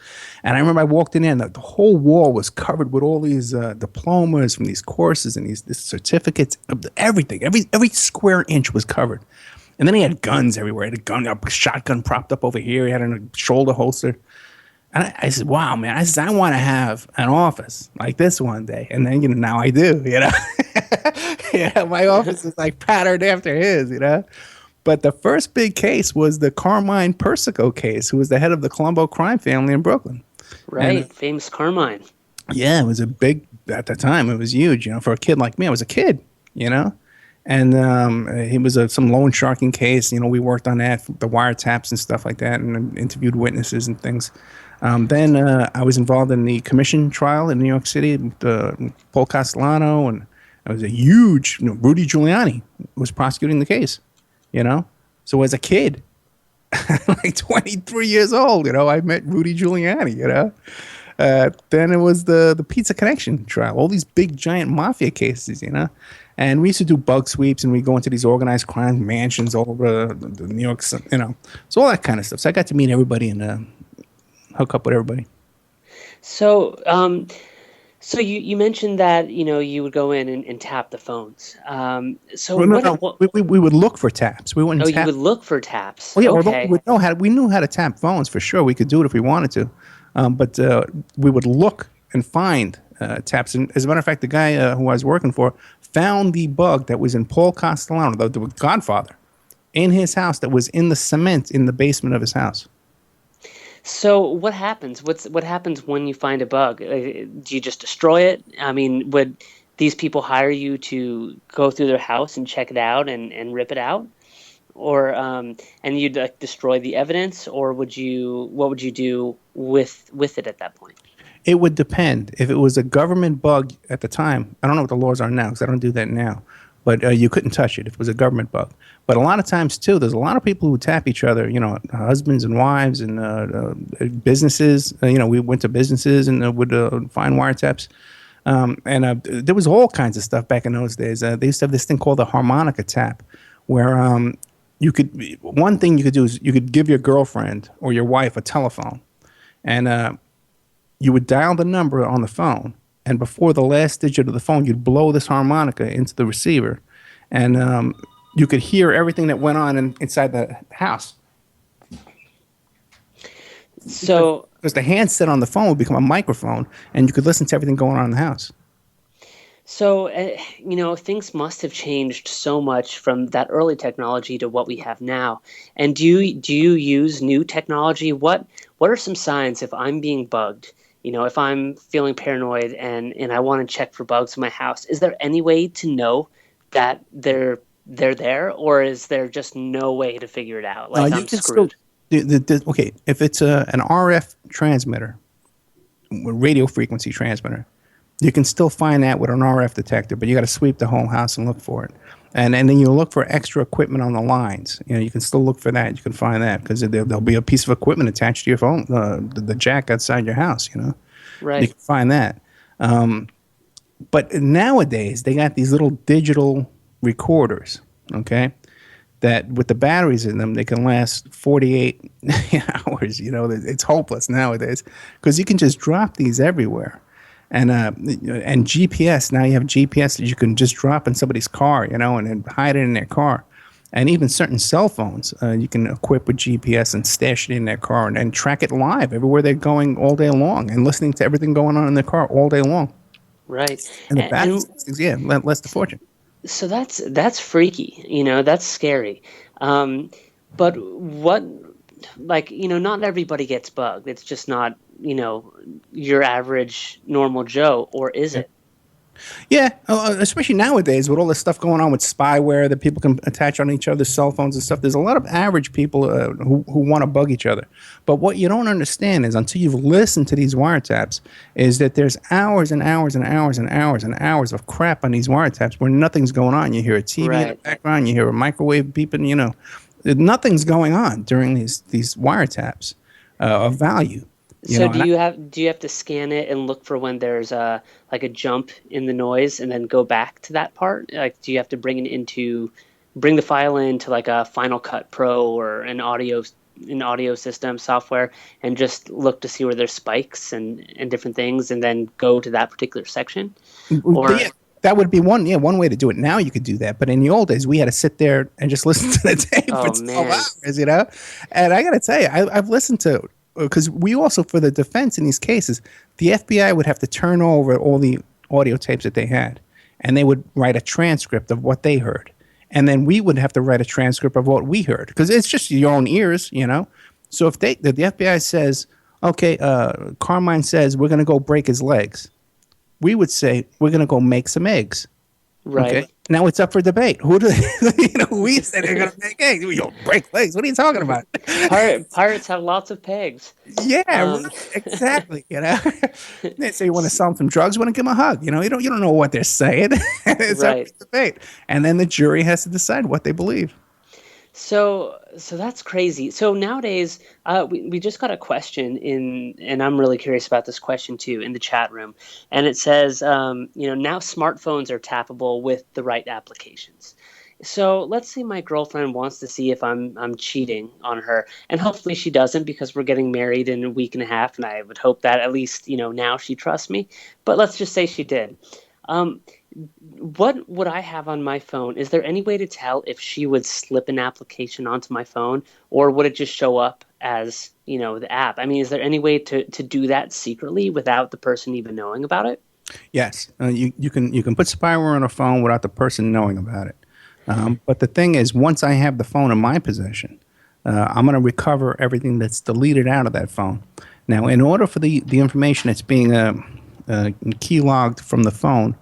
And I remember I walked in there, and the whole wall was covered with all these diplomas from these courses and these certificates. Everything, every square inch was covered. And then he had guns everywhere. He had a shotgun propped up over here. He had a shoulder holster. And I said, wow, man, I want to have an office like this one day. And then, now I do, my office is like patterned after his, But the first big case was the Carmine Persico case, who was the head of the Colombo crime family in Brooklyn. Right, and, famous Carmine. Yeah, it was a big, at the time, it was huge, for a kid like me. I was a kid, And he was some loan sharking case. We worked on that, the wiretaps and stuff like that, and interviewed witnesses and things. Then I was involved in the commission trial in New York City with Paul Castellano, and it was a huge, Rudy Giuliani was prosecuting the case, So as a kid, like 23 years old, I met Rudy Giuliani, Then it was the Pizza Connection trial, all these big, giant mafia cases, And we used to do bug sweeps, and we go into these organized crime mansions all over the New York, So all that kind of stuff. So I got to meet everybody and hook up with everybody. So, so you mentioned that you would go in and tap the phones. We would look for taps. We wouldn't. You would look for taps. Oh yeah, okay. we knew how to tap phones for sure. We could do it if we wanted to, but we would look and find taps. And as a matter of fact, the guy who I was working for found the bug that was in Paul Castellano, the Godfather, in his house that was in the cement in the basement of his house. So what happens? What happens when you find a bug? Do you just destroy it? I mean, would these people hire you to go through their house and check it out and rip it out, or and you'd destroy the evidence, or what would you do with it at that point? It would depend. If it was a government bug at the time, I don't know what the laws are now because I don't do that now. But you couldn't touch it if it was a government bug. But a lot of times, too, there's a lot of people who tap each other, husbands and wives and businesses. We went to businesses and would find wiretaps. There was all kinds of stuff back in those days. They used to have this thing called the harmonica tap where one thing you could do is you could give your girlfriend or your wife a telephone. And you would dial the number on the phone. And before the last digit of the phone, you'd blow this harmonica into the receiver. And you could hear everything that went on inside the house. So, because the handset on the phone would become a microphone, and you could listen to everything going on in the house. So, things must have changed so much from that early technology to what we have now. And do you use new technology? What are some signs if I'm being bugged? If I'm feeling paranoid and I want to check for bugs in my house, is there any way to know that they're there, or is there just no way to figure it out? Like I'm screwed. Okay, if it's an RF transmitter, radio frequency transmitter, you can still find that with an RF detector, but you got to sweep the whole house and look for it. And then you look for extra equipment on the lines. You can still look for that. You can find that because there'll be a piece of equipment attached to your phone, the jack outside your house. Right. You can find that. But nowadays they got these little digital recorders. Okay, that with the batteries in them, they can last 48 hours. It's hopeless nowadays because you can just drop these everywhere. And GPS, now you have GPS that you can just drop in somebody's car, and hide it in their car. And even certain cell phones, you can equip with GPS and stash it in their car and track it live everywhere they're going all day long and listening to everything going on in their car all day long. Right. And the batteries, less the fortune. So that's freaky, that's scary. But what, not everybody gets bugged. It's just not, your average normal Joe, or is it? Yeah, especially nowadays with all this stuff going on with spyware that people can attach on each other's cell phones and stuff. There's a lot of average people who want to bug each other. But what you don't understand is until you've listened to these wiretaps is that there's hours and hours and hours and hours and hours of crap on these wiretaps where nothing's going on. You hear a TV in the background, you hear a microwave beeping, nothing's going on during these wiretaps of value. So do you have to scan it and look for when there's a jump in the noise and then go back to that part? Like, do you have to bring the file into like a Final Cut Pro or an audio system software and just look to see where there's spikes and different things and then go to that particular section? Or yeah, that would be one way to do it. Now you could do that, but in the old days we had to sit there and just listen to the tape for 12 hours, And I got to tell you, I've listened to. Because we also, for the defense in these cases, the FBI would have to turn over all the audio tapes that they had, and they would write a transcript of what they heard. And then we would have to write a transcript of what we heard, because it's just your own ears, So if the FBI says, okay, Carmine says we're going to go break his legs, we would say we're going to go make some eggs. Right. Okay? Now it's up for debate. We say they're going to make eggs. You'll break legs. What are you talking about? Pirates have lots of pegs. Yeah, right, exactly. They say you want to sell them some drugs. You want to give them a hug. You don't know what they're saying. It's up for debate, and then the jury has to decide what they believe. So that's crazy. So nowadays, we just got a question and I'm really curious about this question too, in the chat room. And it says, now smartphones are tappable with the right applications. So let's say my girlfriend wants to see if I'm cheating on her, and hopefully she doesn't, because we're getting married in a week and a half, and I would hope that at least now she trusts me. But let's just say she did. What would I have on my phone? Is there any way to tell if she would slip an application onto my phone, or would it just show up as, the app? I mean, is there any way to do that secretly without the person even knowing about it? Yes. You can put spyware on a phone without the person knowing about it. But the thing is, once I have the phone in my possession, I'm going to recover everything that's deleted out of that phone. Now, in order for the information that's being key logged from the phone,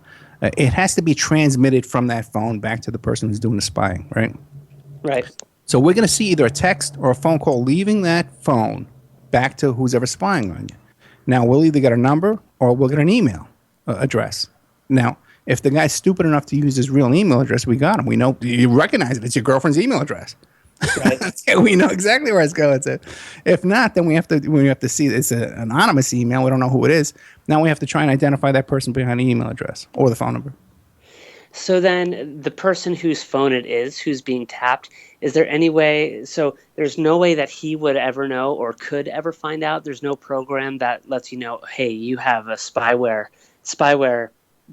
it has to be transmitted from that phone back to the person who's doing the spying, right? Right. So we're going to see either a text or a phone call leaving that phone back to who's ever spying on you. Now, we'll either get a number or we'll get an email address. Now, if the guy's stupid enough to use his real email address, we got him. We know, you recognize it. It's your girlfriend's email address. Right. We know exactly where it's going to. If not, then we have to see it's an anonymous email. We don't know who it is. Now we have to try and identify that person behind the email address or the phone number. So then the person whose phone it is, who's being tapped, is there any way, so there's no way that he would ever know or could ever find out? There's no program that lets you know, hey, you have a spyware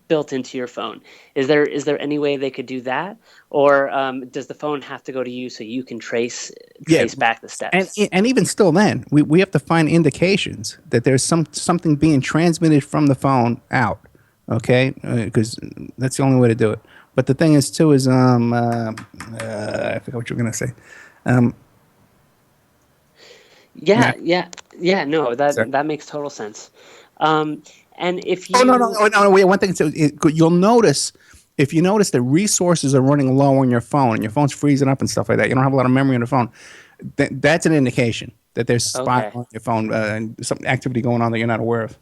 built into your phone. Is there any way they could do that? Or does the phone have to go to you so you can trace back the steps? And even still then, we have to find indications that there's something being transmitted from the phone out, okay? Because that's the only way to do it. But the thing is, too, is, I forgot what you were going to say. That makes total sense. And if you... Oh, no, wait, one thing. You'll notice, if you notice that resources are running low on your phone and your phone's freezing up and stuff like that, you don't have a lot of memory on the phone, that's an indication that there's spy on your phone and some activity going on that you're not aware of.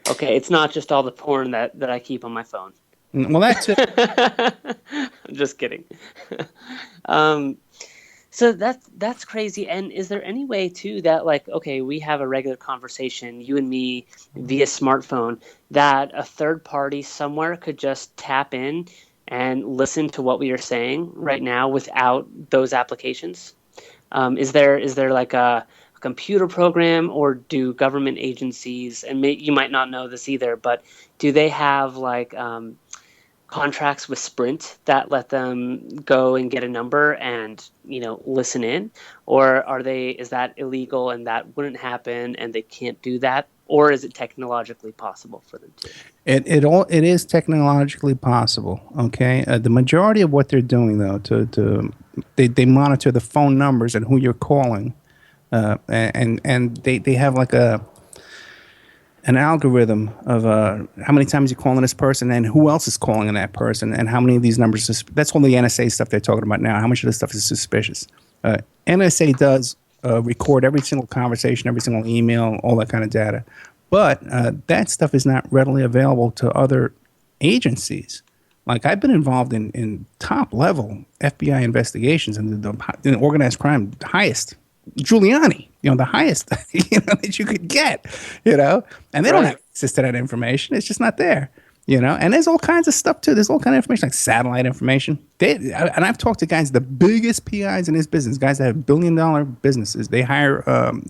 Okay, it's not just all the porn that I keep on my phone. Well, that's it. I'm just kidding. So that's crazy. And is there any way too that, like, okay, we have a regular conversation, you and me, via smartphone, that a third party somewhere could just tap in and listen to what we are saying right now without those applications? Is there like a computer program, or do government agencies, and you might not know this either, but do they have like contracts with Sprint that let them go and get a number and listen in, or is that illegal and that wouldn't happen and they can't do that, or is it technologically possible for them to? It is technologically possible. Okay, the majority of what they're doing though, they monitor the phone numbers and who you're calling, and they have like an algorithm of how many times you're calling this person and who else is calling on that person and how many of these numbers. That's all the NSA stuff they're talking about now. How much of this stuff is suspicious? NSA does record every single conversation, every single email, all that kind of data. But that stuff is not readily available to other agencies. Like I've been involved in top-level FBI investigations and the organized crime, the highest. Giuliani, the highest, that you could get, and they don't have access to that information. It's just not there, and there's all kinds of stuff too. There's all kind of information like satellite information. And I've talked to guys, the biggest PIs in this business, guys that have $1 billion businesses. They hire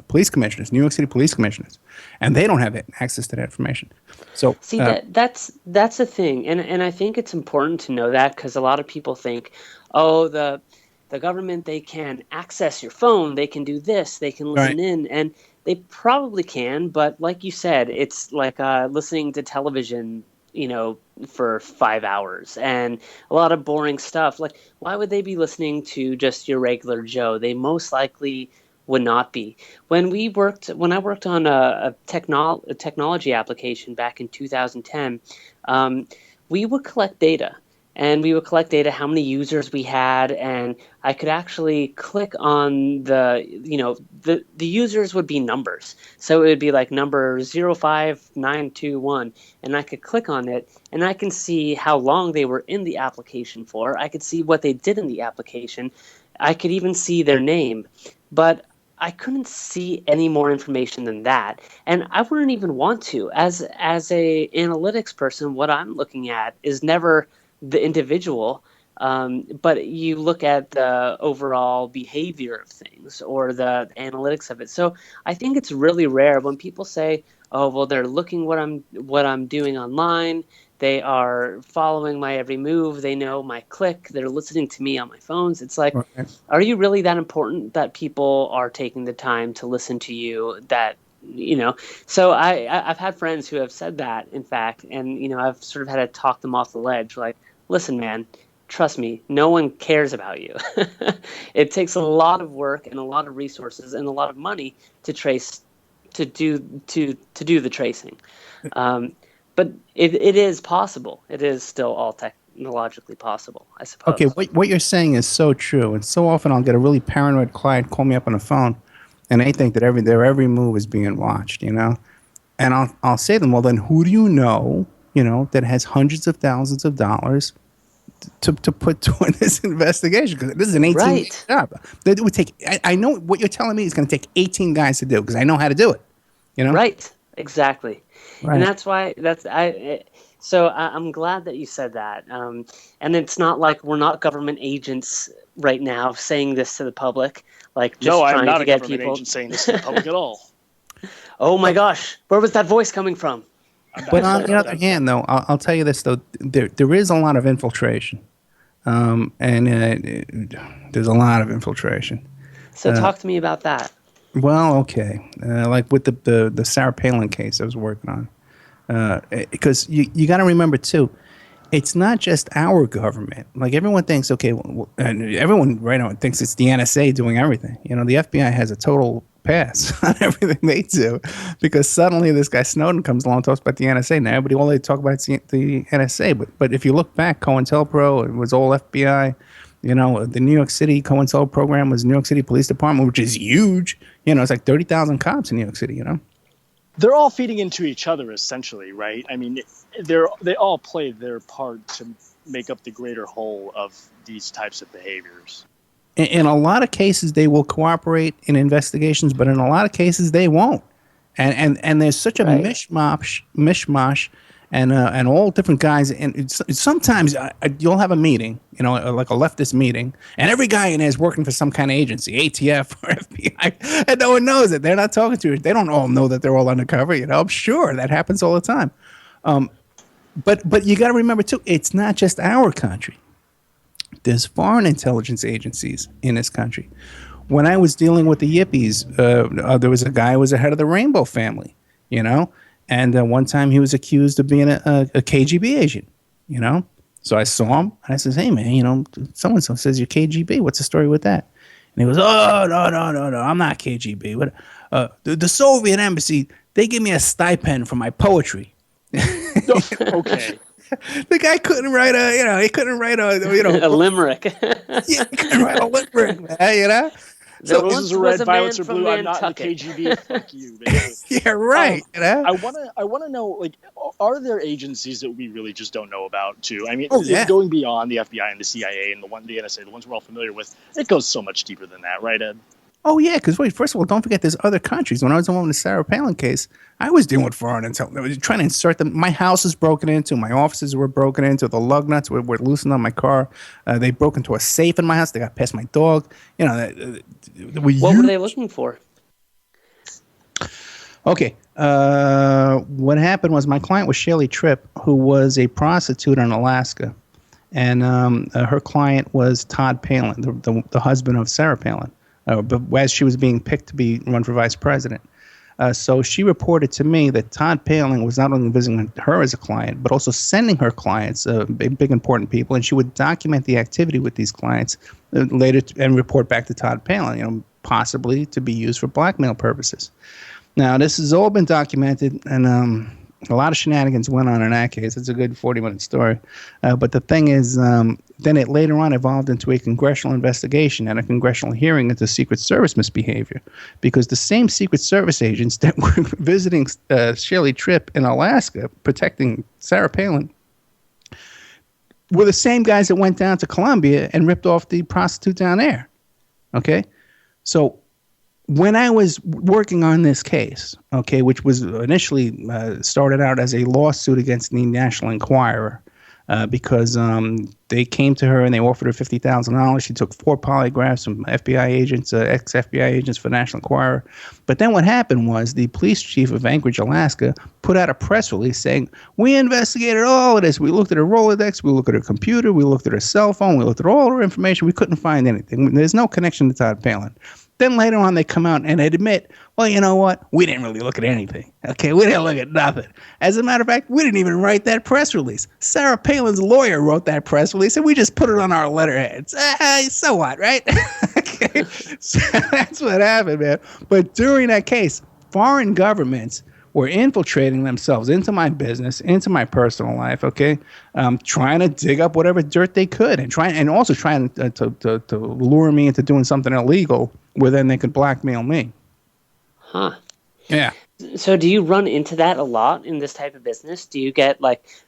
police commissioners, New York City police commissioners, and they don't have access to that information. So see, that's the thing, and I think it's important to know that because a lot of people think, oh, the government, they can access your phone, they can do this, they can listen in, and they probably can, but like you said, it's like listening to television, for 5 hours, and a lot of boring stuff. Like, why would they be listening to just your regular Joe? They most likely would not be. When I worked on a technology application back in 2010, we would collect data. And we would collect data, how many users we had, and I could actually click on the users would be numbers. So it would be like number 05921, and I could click on it, and I can see how long they were in the application for. I could see what they did in the application. I could even see their name. But I couldn't see any more information than that. And I wouldn't even want to. As a analytics person, what I'm looking at is never the individual, but you look at the overall behavior of things or the analytics of it. So I think it's really rare when people say, "Oh, well, they're looking what I'm doing online. They are following my every move. They know my click. They're listening to me on my phones." It's like, are you really that important that people are taking the time to listen to you? So I've had friends who have said that, in fact, and I've sort of had to talk them off the ledge, like, listen, man, trust me, no one cares about you. It takes a lot of work and a lot of resources and a lot of money to do the tracing. But it is possible. It is still all technologically possible, I suppose. Okay, what you're saying is so true. And so often I'll get a really paranoid client call me up on the phone, and they think that their every move is being watched, And I'll say to them, well, then who do you know, that has hundreds of thousands of dollars to put toward this investigation? Because this is an 18-day job. It would take. I know what you're telling me is going to take 18 guys to do because I know how to do it. Right. Exactly. Right. And that's why So I'm glad that you said that. And it's not like we're not government agents right now saying this to the public. Like, just no, trying I'm not to a get government people agent saying this to the public at all. Oh my gosh, where was that voice coming from? But on the other hand, though, I'll tell you this, though, there is a lot of infiltration. There's a lot of infiltration. So talk to me about that. Well, okay. Like with the Sarah Palin case I was working on. Because you got to remember, too, it's not just our government. Like, everyone thinks, okay, and everyone right now thinks it's the NSA doing everything. The FBI has a total pass on everything they do, because suddenly this guy Snowden comes along and talks about the NSA. Now all they talk about is the NSA. But if you look back, COINTELPRO, it was all FBI. The New York City COINTEL program was New York City Police Department, which is huge. It's like 30,000 cops in New York City, They're all feeding into each other, essentially, right? I mean, they all play their part to make up the greater whole of these types of behaviors. In a lot of cases, they will cooperate in investigations, but in a lot of cases, they won't. And there's such a mishmash, and all different guys. And sometimes you'll have a meeting, like a leftist meeting, and every guy in there is working for some kind of agency, ATF or FBI, and no one knows it. They're not talking to you. They don't all know that they're all undercover. I'm sure that happens all the time. But you got to remember, too, it's not just our country. There's foreign intelligence agencies in this country. When I was dealing with the Yippies, there was a guy who was the head of the Rainbow family, and one time he was accused of being a KGB agent, So I saw him, and I says, hey, man, so-and-so says you're KGB. What's the story with that? And he goes, oh, no, I'm not KGB. But the Soviet embassy, They give me a stipend for my poetry. Okay. The guy couldn't write he couldn't write a limerick. Yeah, he couldn't write a limerick, man, you know? So roses are red, violets are blue. I'm not in the KGB. Fuck you, basically. Yeah, right. You know? I wanna know, like, are there agencies that we really just don't know about too? I mean, going beyond the FBI and the CIA and the NSA, the ones we're all familiar with, it goes so much deeper than that, right, Ed? Oh, yeah, because first of all, don't forget there's other countries. When I was involved in the Sarah Palin case, I was dealing with foreign intel. I was trying to insert them. My house is broken into. My offices were broken into. The lug nuts were loosened on my car. They broke into a safe in my house. They got past my dog. You know, what were they looking for? Okay. What happened was my client was Shelley Tripp, who was a prostitute in Alaska. And her client was Todd Palin, the husband of Sarah Palin. But as she was being picked to be run for vice president. So she reported to me that Todd Palin was not only visiting her as a client, but also sending her clients, big important people, and she would document the activity with these clients later and report back to Todd Palin, possibly to be used for blackmail purposes. Now, this has all been documented, and a lot of shenanigans went on in that case. It's a good 40-minute story. But the thing is, then it later on evolved into a congressional investigation and a congressional hearing into Secret Service misbehavior, because the same Secret Service agents that were visiting Shelley Tripp in Alaska, protecting Sarah Palin, were the same guys that went down to Colombia and ripped off the prostitute down there. Okay? So when I was working on this case, which was initially started out as a lawsuit against the National Enquirer, because they came to her and they offered her $50,000. She took 4 polygraphs from FBI agents, ex-FBI agents for National Enquirer. But then what happened was the police chief of Anchorage, Alaska, put out a press release saying, we investigated all of this. We looked at her Rolodex. We looked at her computer. We looked at her cell phone. We looked at all her information. We couldn't find anything. There's no connection to Todd Palin. Then later on, they come out and admit, well, you know what? We didn't really look at anything. Okay, we didn't look at nothing. As a matter of fact, we didn't even write that press release. Sarah Palin's lawyer wrote that press release, and we just put it on our letterheads. So what, right? Okay, so that's what happened, man. But during that case, foreign governments were infiltrating themselves into my business, into my personal life, trying to dig up whatever dirt they could, and also trying to lure me into doing something illegal where then they could blackmail me. Huh. Yeah. So do you run into that a lot in this type of business? Do you get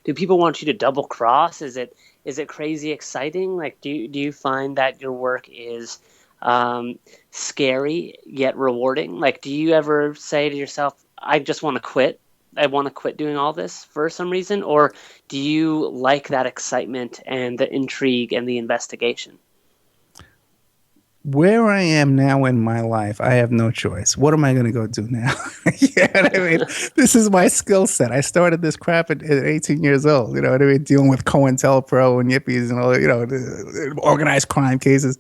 do people want you to double cross? Is it crazy exciting? Do you find that your work is scary yet rewarding? Do you ever say to yourself, I just want to quit. I want to quit doing all this for some reason? Or do you like that excitement and the intrigue and the investigation? Where I am now in my life, I have no choice. What am I going to go do now? You know what I mean? This is my skill set. I started this crap at 18 years old. You know what I mean? Dealing with COINTELPRO and yippies and all, the organized crime cases.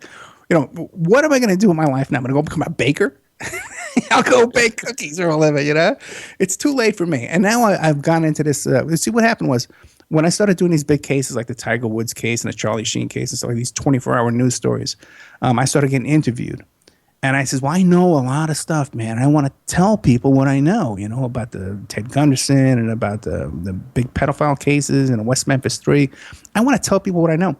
What am I going to do in my life now? I'm going to go become a baker? I'll go bake cookies for a living, It's too late for me. And now I've gone into this. See, what happened was when I started doing these big cases like the Tiger Woods case and the Charlie Sheen case and stuff like these 24-hour news stories, I started getting interviewed. And I says, well, I know a lot of stuff, man. I want to tell people what I know, about the Ted Gunderson and about the big pedophile cases and the West Memphis 3. I want to tell people what I know.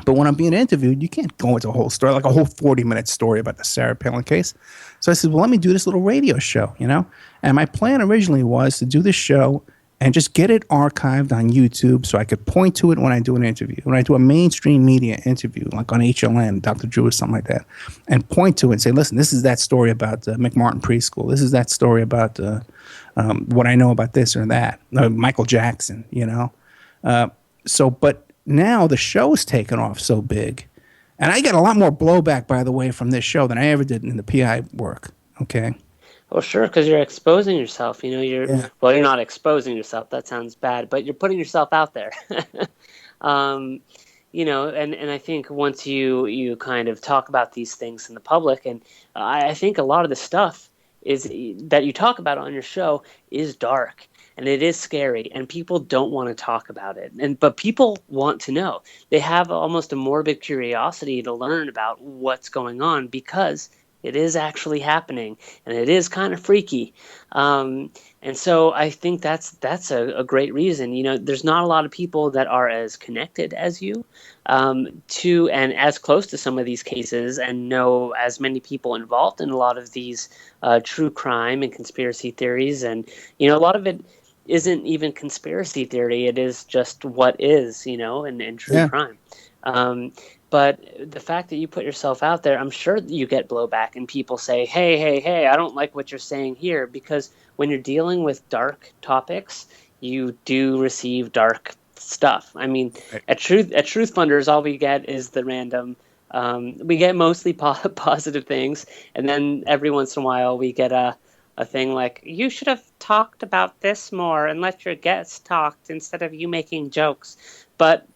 But when I'm being interviewed, you can't go into a whole story, like a whole 40-minute story about the Sarah Palin case. So I said, well, let me do this little radio show, And my plan originally was to do this show and just get it archived on YouTube so I could point to it when I do an interview. When I do a mainstream media interview, like on HLN, Dr. Drew or something like that, and point to it and say, listen, this is that story about McMartin Preschool. This is that story about what I know about this or that. Michael Jackson, But now the show's taken off so big. And I get a lot more blowback, by the way, from this show than I ever did in the PI work, okay? Well, sure, because you're exposing yourself. Well, you're not exposing yourself. That sounds bad, but you're putting yourself out there. And I think once you kind of talk about these things in the public, and I think a lot of the stuff that you talk about on your show is dark. And it is scary, and people don't want to talk about it. But people want to know. They have almost a morbid curiosity to learn about what's going on because It is actually happening, and it is kind of freaky. And so I think that's a great reason. There's not a lot of people that are as connected as you to and as close to some of these cases and know as many people involved in a lot of these true crime and conspiracy theories. And, a lot of it isn't even conspiracy theory. It is just what is, and true crime. But the fact that you put yourself out there, I'm sure that you get blowback and people say, hey, I don't like what you're saying here, because when you're dealing with dark topics, you do receive dark stuff. I mean, at TruthFunders, all we get is the random. We get mostly positive things, and then every once in a while we get a thing like, you should have talked about this more and let your guests talk instead of you making jokes. But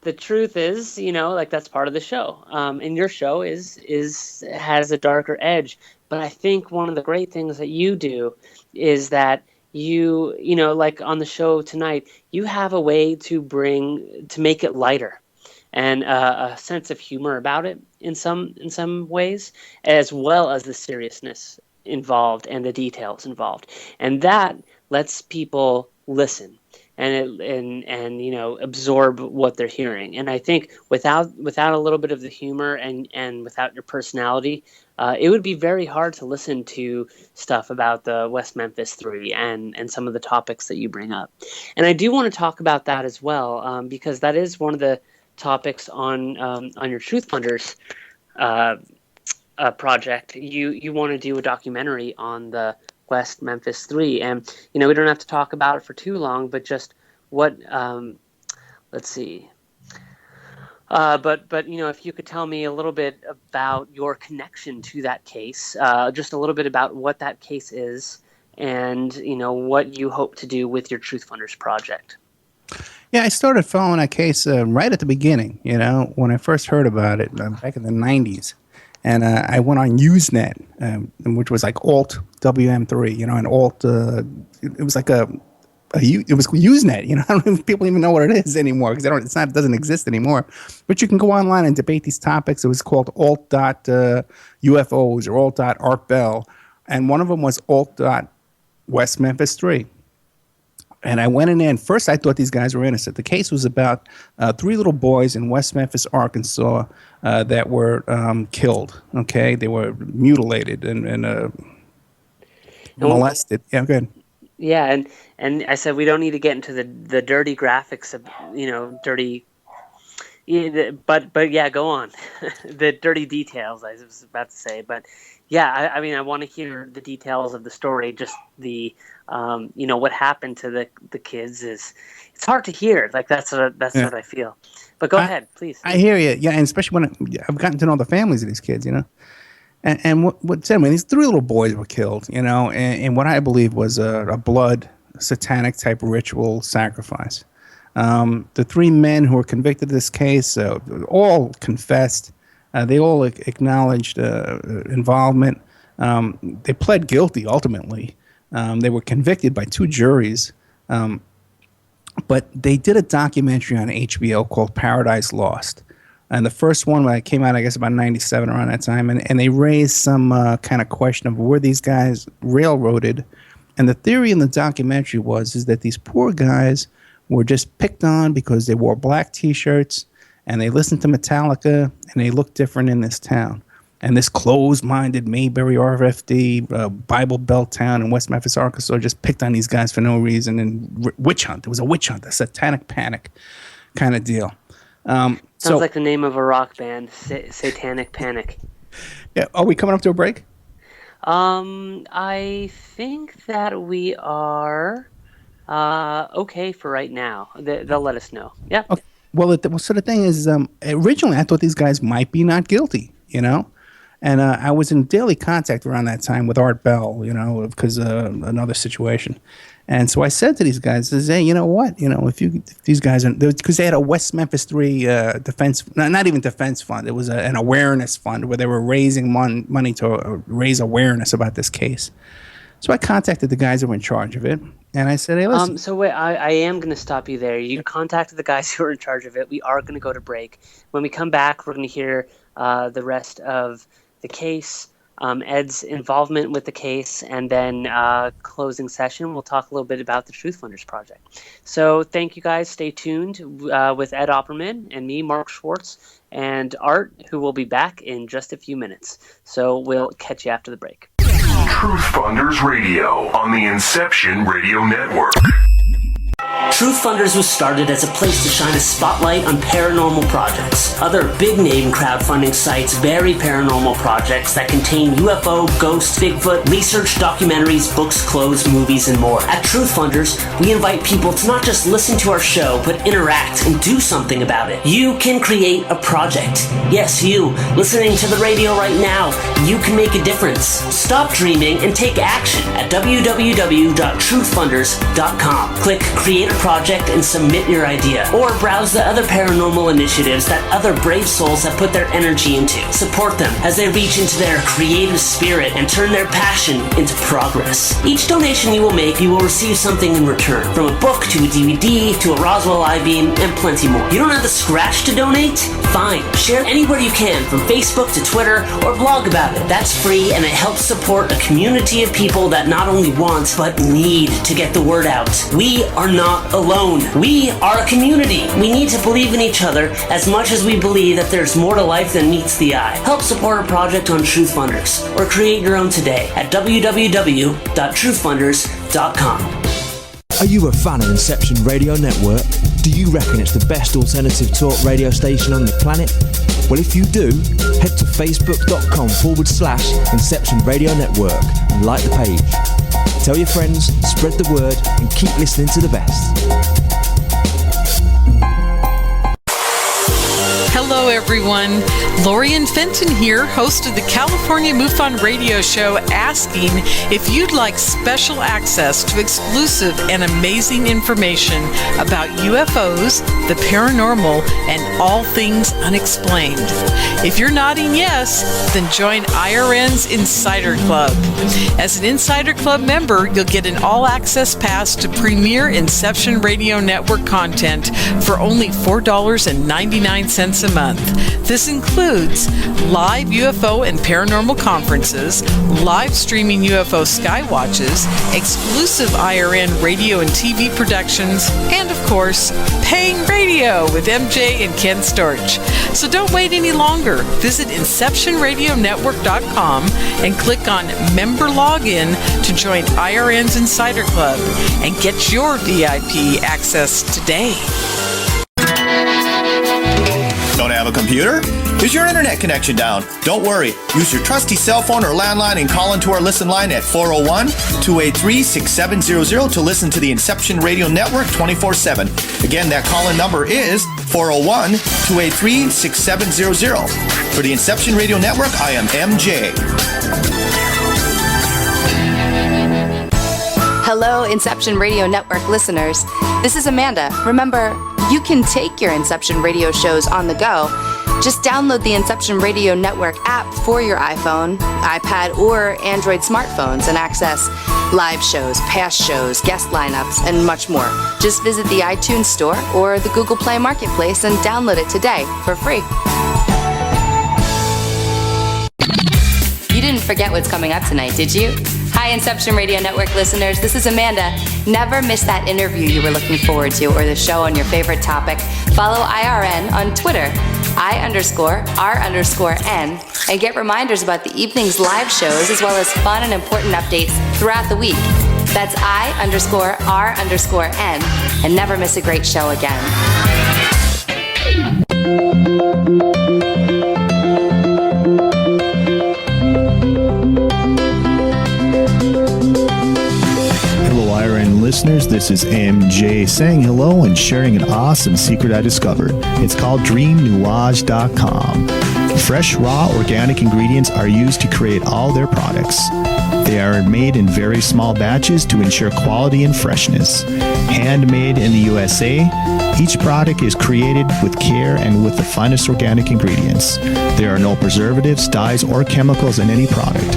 the truth is, that's part of the show. And your show has a darker edge. But I think one of the great things that you do is that you like on the show tonight, you have a way to make it lighter and a sense of humor about it in some ways, as well as the seriousness involved and the details involved. And that lets people listen and absorb what they're hearing. And I think without a little bit of the humor and without your personality, it would be very hard to listen to stuff about the West Memphis 3 and some of the topics that you bring up. And I do want to talk about that as well, because that is one of the topics on your TruthFunders project. You want to do a documentary on the West Memphis 3, and we don't have to talk about it for too long, but just what let's see. But if you could tell me a little bit about your connection to that case, just a little bit about what that case is, and what you hope to do with your TruthFunders project. Yeah, I started following that case right at the beginning. When I first heard about it back in the 90s. And I went on Usenet, which was like Alt WM3, and Alt. It was like it was Usenet. I don't know if people even know what it is anymore because it doesn't exist anymore. But you can go online and debate these topics. It was called Alt.UFOs or Alt.ArtBell, and one of them was Alt.West Memphis 3. And I went in there, and first I thought these guys were innocent. The case was about 3 little boys in West Memphis, Arkansas, that were killed. Okay, they were mutilated and molested. Yeah, good. Yeah, and I said we don't need to get into the dirty graphics of dirty. But yeah, go on. The dirty details I was about to say, but yeah, I mean I want to hear the details of the story. Just the what happened to the kids it's hard to hear. Like that's what I feel. But go ahead, please. I hear you. Yeah, and especially when I've gotten to know the families of these kids, and what said, these 3 little boys were killed, and what I believe was a blood satanic type ritual sacrifice. The 3 men who were convicted of this case all confessed. They all acknowledged involvement. They pled guilty ultimately. They were convicted by 2 juries. But they did a documentary on HBO called Paradise Lost. And the first one came out, I guess, about 97 around that time. And they raised some kind of question of were these guys railroaded. And the theory in the documentary is that these poor guys were just picked on because they wore black T-shirts and they listened to Metallica and they looked different in this town. And this closed-minded Mayberry RFD, Bible Belt town in West Memphis, Arkansas, just picked on these guys for no reason. And witch hunt. It was a witch hunt, a satanic panic kind of deal. Sounds like the name of a rock band, Satanic Panic. Yeah. Are we coming up to a break? I think that we are okay for right now. They'll let us know. Yeah. Okay. Well, so the thing is, originally I thought these guys might be not guilty, And I was in daily contact around that time with Art Bell, because another situation. And so I said to these guys, hey, you know what? If these guys are, because they had a West Memphis 3 defense, not even defense fund. It was an awareness fund where they were raising money to raise awareness about this case. So I contacted the guys who were in charge of it. And I said, hey, listen. So wait, I am going to stop you there. You contacted the guys who are in charge of it. We are going to go to break. When we come back, we're going to hear the rest of the case, Ed's involvement with the case, and then closing session, we'll talk a little bit about the TruthFunders project. So thank you guys. Stay tuned with Ed Opperman and me, Mark Schwartz, and Art, who will be back in just a few minutes. So we'll catch you after the break. TruthFunders Radio on the Inception Radio Network. TruthFunders was started as a place to shine a spotlight on paranormal projects. Other big-name crowdfunding sites vary paranormal projects that contain UFO, ghost, Bigfoot, research, documentaries, books, clothes, movies, and more. At TruthFunders, we invite people to not just listen to our show, but interact and do something about it. You can create a project. Yes, you, listening to the radio right now, you can make a difference. Stop dreaming and take action at www.truthfunders.com. Click Create a Project and submit your idea, or browse the other paranormal initiatives that other brave souls have put their energy into. Support them as they reach into their creative spirit and turn their passion into progress. Each donation you will make, you will receive something in return, from a book to a DVD to a Roswell I-beam and plenty more. You don't have the scratch to donate? Fine. Share anywhere you can, from Facebook to Twitter, or blog about it. That's free, and it helps support a community of people that not only want but need to get the word out. We are not alone. We are a community. We need to believe in each other as much as we believe that there's more to life than meets the eye. Help support a project on TruthFunders, or create your own today at www.truthfunders.com. Are you a fan of Inception Radio Network? Do you reckon it's the best alternative talk radio station on the planet? Well, if you do, head to facebook.com/Inception Radio Network and like the page. Tell your friends, spread the word, and keep listening to the best. Hello, everyone. Lorian Fenton here, host of the California MUFON radio show, asking if you'd like special access to exclusive and amazing information about UFOs, the paranormal, and all things unexplained. If you're nodding yes, then join IRN's Insider Club. As an Insider Club member, you'll get an all-access pass to premier Inception Radio Network content for only $4.99 a month. This includes live UFO and paranormal conferences, live streaming UFO skywatches, exclusive IRN radio and TV productions, and of course, paying radio with MJ and Ken Storch. So don't wait any longer. Visit InceptionRadioNetwork.com and click on Member Login to join IRN's Insider Club and get your VIP access today. Don't have a computer? Is your internet connection down? Don't worry. Use your trusty cell phone or landline and call into our listen line at 401-283-6700 to listen to the Inception Radio Network 24/7. Again, that call-in number is 401-283-6700. For the Inception Radio Network, I am MJ. Hello, Inception Radio Network listeners. This is Amanda. Remember, you can take your Inception Radio shows on the go. Just download the Inception Radio Network app for your iPhone, iPad, or Android smartphones and access live shows, past shows, guest lineups, and much more. Just visit the iTunes Store or the Google Play Marketplace and download it today for free. You didn't forget what's coming up tonight, did you? Hi, Inception Radio Network listeners. This is Amanda. Never miss that interview you were looking forward to or the show on your favorite topic. Follow IRN on Twitter, I_R_N, and get reminders about the evening's live shows as well as fun and important updates throughout the week. That's I_R_N, and never miss a great show again. Listeners, this is MJ saying hello and sharing an awesome secret I discovered. It's called DreamNuage.com. Fresh, raw, organic ingredients are used to create all their products. They are made in very small batches to ensure quality and freshness. Handmade in the USA, each product is created with care and with the finest organic ingredients. There are no preservatives, dyes, or chemicals in any product.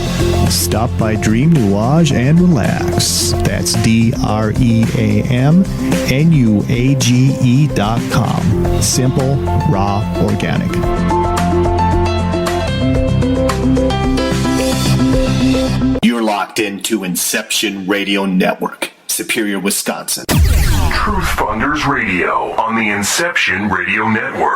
Stop by Dream Nuage and relax. That's DreamNuage.com. Simple, raw, organic. locked into Inception Radio Network, Superior, Wisconsin. TruthFunders Radio on the Inception Radio Network.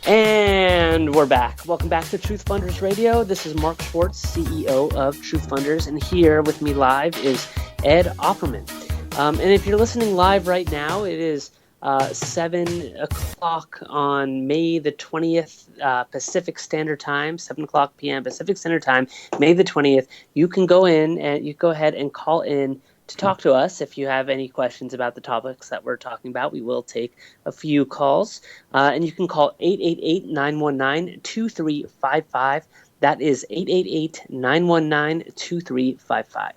And we're back. Welcome back to TruthFunders Radio. This is Mark Schwartz, CEO of TruthFunders, and here with me live is Ed Opperman. And if you're listening live right now, it is 7 o'clock on May the 20th, Pacific Standard Time, 7 o'clock p.m. Pacific Standard Time, May the 20th. You can go in and you go ahead and call in to talk to us if you have any questions about the topics that we're talking about. We will take a few calls. And you can call 888-919-2355. That is 888-919-2355.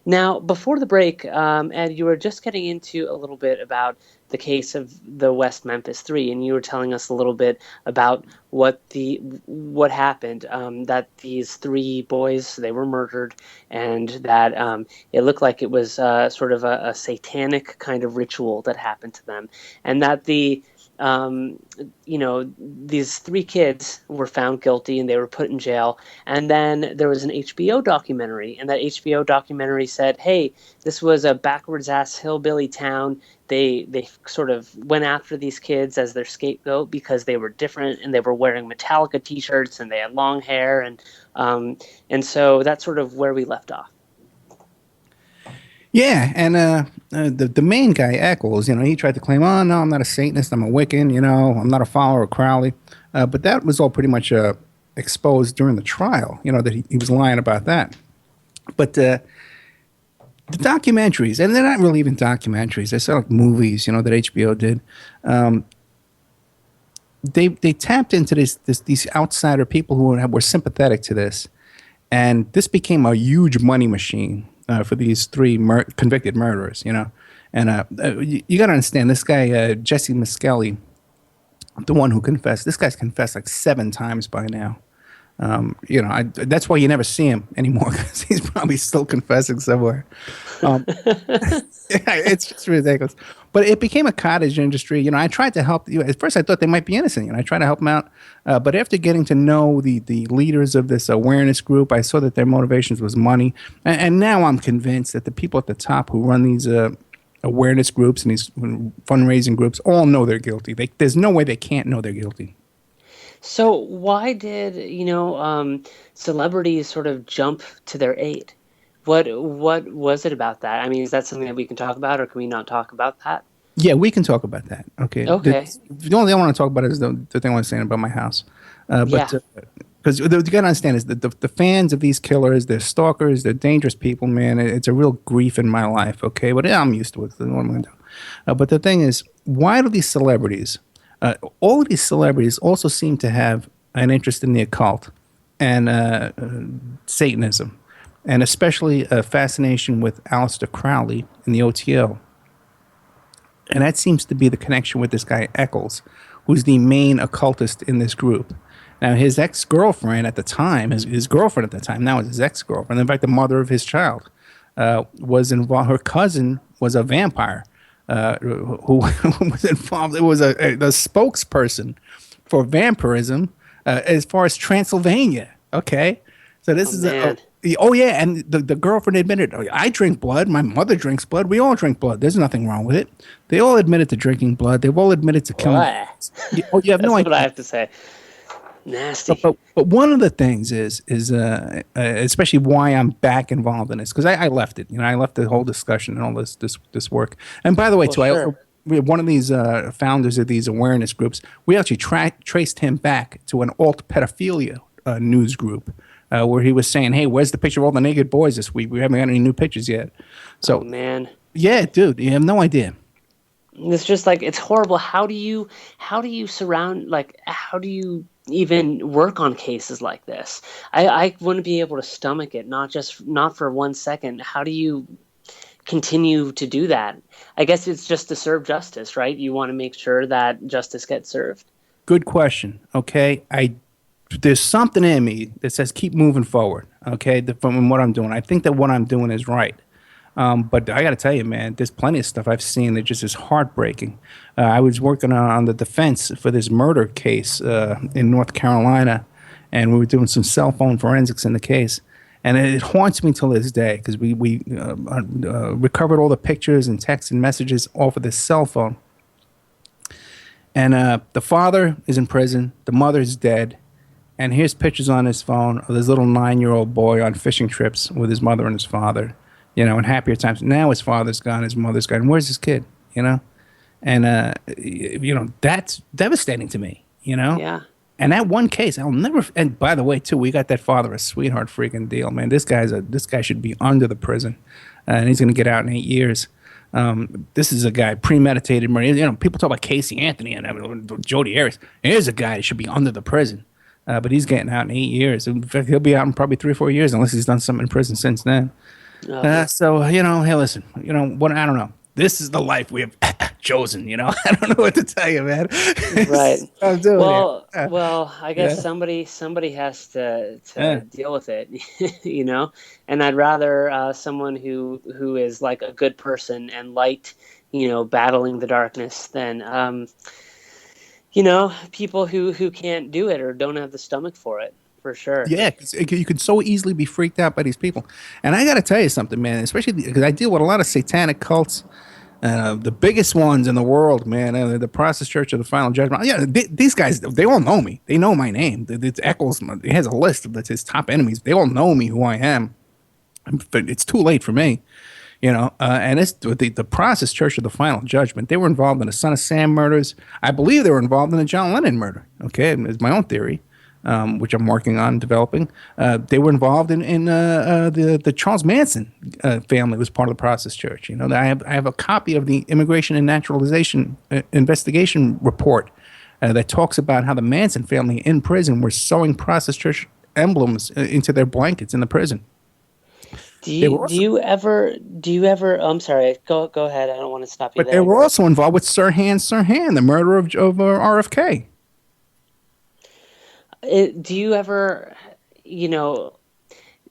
Now, before the break, Ed, you were just getting into a little bit about the case of the West Memphis 3, and you were telling us a little bit about what happened, that these 3 boys, they were murdered, and that it looked like it was sort of a satanic kind of ritual that happened to them, and that these 3 kids were found guilty and they were put in jail. And then there was an HBO documentary, and that HBO documentary said, hey, this was a backwards ass hillbilly town. They sort of went after these kids as their scapegoat because they were different and they were wearing Metallica t-shirts and they had long hair. And so that's sort of where we left off. Yeah, and the main guy, Eccles, he tried to claim, oh, no, I'm not a Satanist, I'm a Wiccan, I'm not a follower of Crowley. But that was all pretty much exposed during the trial, that he was lying about that. But the documentaries, and they're not really even documentaries, they're sort of like movies, that HBO did. They tapped into these outsider people who were sympathetic to this, and this became a huge money machine. For these 3 convicted murderers, and you got to understand, this guy, Jesse Miskelly, the one who confessed, this guy's confessed like 7 times by now. That's why you never see him anymore, because he's probably still confessing somewhere. It's just ridiculous. But it became a cottage industry. I tried to help. At first, I thought they might be innocent. I tried to help them out. But after getting to know the leaders of this awareness group, I saw that their motivations was money. And now I'm convinced that the people at the top who run these awareness groups and these fundraising groups all know they're guilty. There's no way they can't know they're guilty. So why did celebrities sort of jump to their aid? What was it about that? I mean, is that something that we can talk about, or can we not talk about that? Yeah, we can talk about that. Okay. Okay. The only thing I want to talk about is the thing I was saying about my house. Because you got to understand is that the fans of these killers, they're stalkers, they're dangerous people, man. It's a real grief in my life. Okay, but I'm used to it. What am I going to do? But the thing is, why do these celebrities? All of these celebrities also seem to have an interest in the occult and Satanism, and especially a fascination with Aleister Crowley and the OTO. And that seems to be the connection with this guy Eccles, who's the main occultist in this group. Now, his ex-girlfriend at the time, his girlfriend at the time, now is his ex-girlfriend, in fact, the mother of his child, was involved. Her cousin was a vampire. Who was involved. It was the spokesperson for vampirism as far as Transylvania. Okay, so this is and the girlfriend admitted, I drink blood. My mother drinks blood. We all drink blood. There's nothing wrong with it. They all admitted to drinking blood. They've all admitted to killing. You have no idea. That's what I have to say. Nasty. But one of the things is especially why I'm back involved in this, because I left it. I left the whole discussion and all this work. And by the way, one of these founders of these awareness groups, we actually traced him back to an alt pedophilia news group where he was saying, "Hey, where's the picture of all the naked boys this week? We haven't got any new pictures yet." So, man, yeah, dude, you have no idea. It's just like, it's horrible. How do you surround, like, how do you even work on cases like this? I wouldn't be able to stomach it, not for 1 second. How do you continue to do that? I guess it's just to serve justice, right? You want to make sure that justice gets served. Good question. Okay, there's something in me that says keep moving forward. Okay, from what I'm doing, I think that what I'm doing is right. But I got to tell you, man, there's plenty of stuff I've seen that just is heartbreaking. I was working on the defense for this murder case in North Carolina, and we were doing some cell phone forensics in the case. And it haunts me till this day because we recovered all the pictures and texts and messages off of this cell phone. And the father is in prison. The mother's dead. And here's pictures on his phone of this little 9-year-old boy on fishing trips with his mother and his father, in happier times. Now his father's gone, his mother's gone. Where's his kid, And, that's devastating to me, Yeah. And that one case, I'll never. And by the way, too, we got that father a sweetheart freaking deal, man. This guy should be under the prison, and he's going to get out in 8 years. This is a guy premeditated murder. People talk about Casey Anthony and Jody Arias. Here's a guy that should be under the prison, but he's getting out in 8 years. In fact, he'll be out in probably 3 or 4 years unless he's done something in prison since then. So hey, listen, what I don't know. This is the life we have chosen, I don't know what to tell you, man. Right. I'm doing well, I guess somebody has to deal with it, And I'd rather someone who is like a good person and light, battling the darkness than people who can't do it or don't have the stomach for it. For sure. Yeah, you could so easily be freaked out by these people. And I got to tell you something, man, especially because I deal with a lot of satanic cults. The biggest ones in the world, man, the Process Church of the Final Judgment. Yeah, these guys, they all know me. They know my name. It echoes. It has a list of his top enemies. They all know me, who I am. But it's too late for me, And it's the Process Church of the Final Judgment. They were involved in the Son of Sam murders. I believe they were involved in the John Lennon murder. Okay, it's my own theory. Which I'm working on developing. They were involved in the Charles Manson family was part of the Process Church. I have a copy of the Immigration and Naturalization Investigation Report that talks about how the Manson family in prison were sewing Process Church emblems into their blankets in the prison. Do you ever? I'm sorry. Go ahead. I don't want to stop you. But they were also involved with Sirhan Sirhan, the murderer of RFK. Do you ever,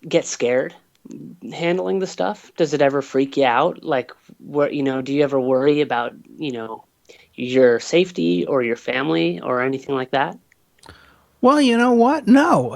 get scared handling the stuff? Does it ever freak you out? Like, do you ever worry about, your safety or your family or anything like that? Well, you know what? No.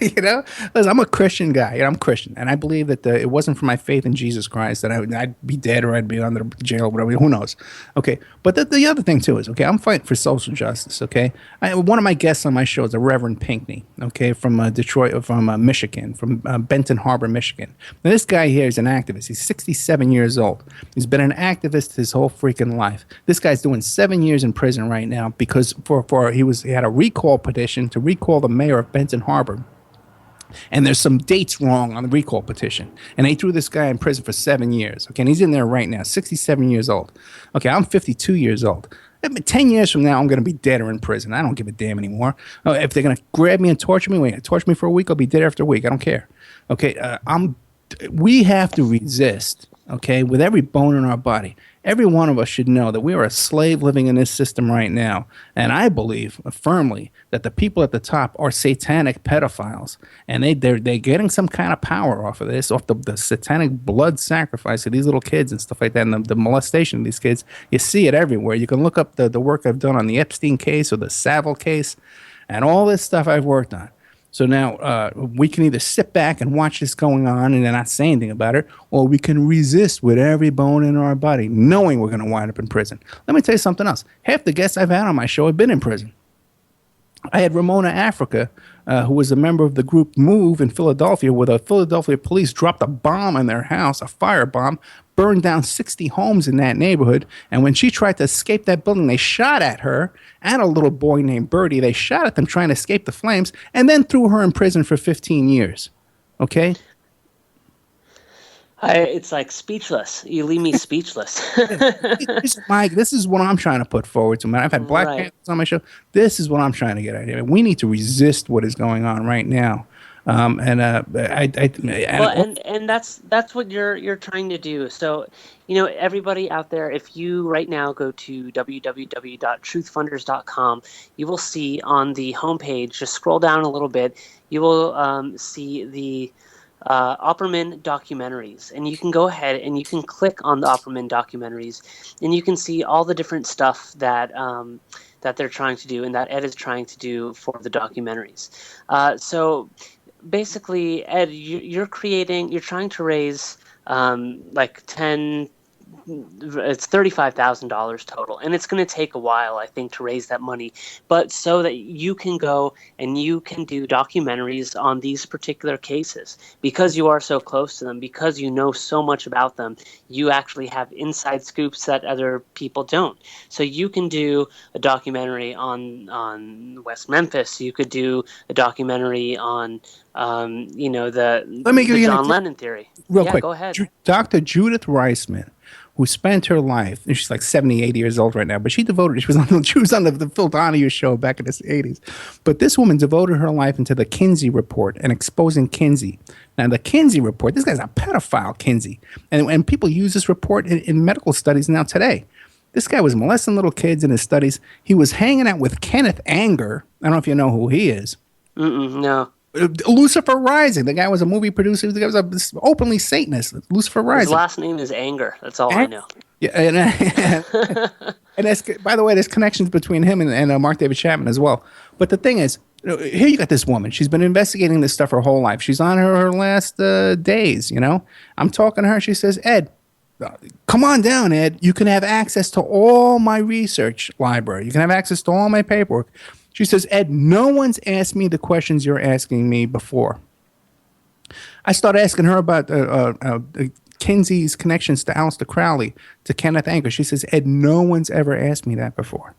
Listen, I'm a Christian guy. I'm Christian. And I believe that it wasn't for my faith in Jesus Christ that I'd be dead or I'd be under jail or whatever. Who knows? Okay. But the other thing, too, is, okay, I'm fighting for social justice, okay? One of my guests on my show is a Reverend Pinckney, okay, from Detroit, from Michigan, from Benton Harbor, Michigan. Now, this guy here is an activist. He's 67 years old. He's been an activist his whole freaking life. This guy's doing 7 years in prison right now because he had a recall petition to recall the mayor of Benton Harbor. And there's some dates wrong on the recall petition. And they threw this guy in prison for 7 years. Okay, and he's in there right now, 67 years old. Okay, I'm 52 years old. 10 years from now, I'm going to be dead or in prison. I don't give a damn anymore. If they're going to grab me and torture me for a week, I'll be dead after a week. I don't care. Okay, we have to resist, okay, with every bone in our body. Every one of us should know that we are a slave living in this system right now. And I believe firmly that the people at the top are satanic pedophiles. And they're getting some kind of power off of this, off the satanic blood sacrifice of these little kids and stuff like that, and the molestation of these kids. You see it everywhere. You can look up the work I've done on the Epstein case or the Savile case and all this stuff I've worked on. So now we can either sit back and watch this going on and then not say anything about it, or we can resist with every bone in our body, knowing we're going to wind up in prison. Let me tell you something else. Half the guests I've had on my show have been in prison. I had Ramona Africa, who was a member of the group Move in Philadelphia, where the Philadelphia police dropped a bomb in their house, a firebomb, burned down 60 homes in that neighborhood. And when she tried to escape that building, they shot at her and a little boy named Birdie. They shot at them trying to escape the flames and then threw her in prison for 15 years. Okay? It's like speechless. You leave me speechless. This is what I'm trying to put forward to, man. I've had Black Panthers on my show. This is what I'm trying to get at here. We need to resist what is going on right now. And that's what you're trying to do. So, everybody out there, if you right now go to www.truthfunders.com, you will see on the homepage, just scroll down a little bit, you will see the Opperman documentaries, and you can go ahead and you can click on the Opperman documentaries, and you can see all the different stuff that that they're trying to do and that Ed is trying to do for the documentaries. So basically, Ed, you're trying to raise like it's $35,000 total, and it's going to take a while, I think, to raise that money, but so that you can go and you can do documentaries on these particular cases, because you are so close to them, because you know so much about them, you actually have inside scoops that other people don't. So you can do a documentary on West Memphis, you could do a documentary on the John Lennon theory. Real quick, go ahead. Dr. Judith Reisman, who spent her life, and she's like 78 years old right now, but she was on the Phil Donahue show back in the 80s. But this woman devoted her life into the Kinsey Report and exposing Kinsey. Now, the Kinsey Report, this guy's a pedophile, Kinsey. And people use this report in medical studies now today. This guy was molesting little kids in his studies. He was hanging out with Kenneth Anger. I don't know if you know who he is. No. Lucifer Rising. The guy was a movie producer. The guy was openly Satanist. Lucifer Rising. His last name is Anger. That's all I know. Yeah, and that's, by the way, there's connections between him and Mark David Chapman as well. But the thing is, here you got this woman. She's been investigating this stuff her whole life. She's on her last days. I'm talking to her. She says, Ed, come on down, Ed. You can have access to all my research library. You can have access to all my paperwork. She says, Ed, no one's asked me the questions you're asking me before. I start asking her about Kinsey's connections to Aleister Crowley, to Kenneth Anger. She says, Ed, no one's ever asked me that before.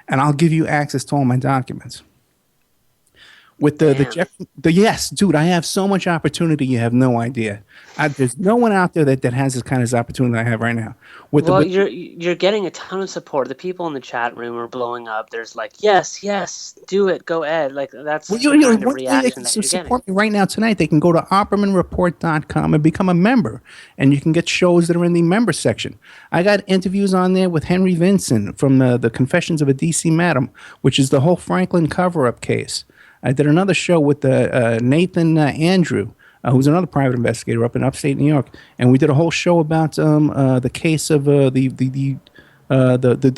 And I'll give you access to all my documents. With yes, dude, I have so much opportunity, you have no idea. There's no one out there that has this kind of opportunity I have right now. You're getting a ton of support. The people in the chat room are blowing up. There's like, yes, do it, go Ed. Like that's the kind of reaction that you're support me right now tonight. They can go to OppermanReport.com and become a member, and you can get shows that are in the member section. I got interviews on there with Henry Vinson from the Confessions of a DC Madam, which is the whole Franklin cover-up case. I did another show with Nathan Andrew, who's another private investigator up in upstate New York, and we did a whole show about the case of the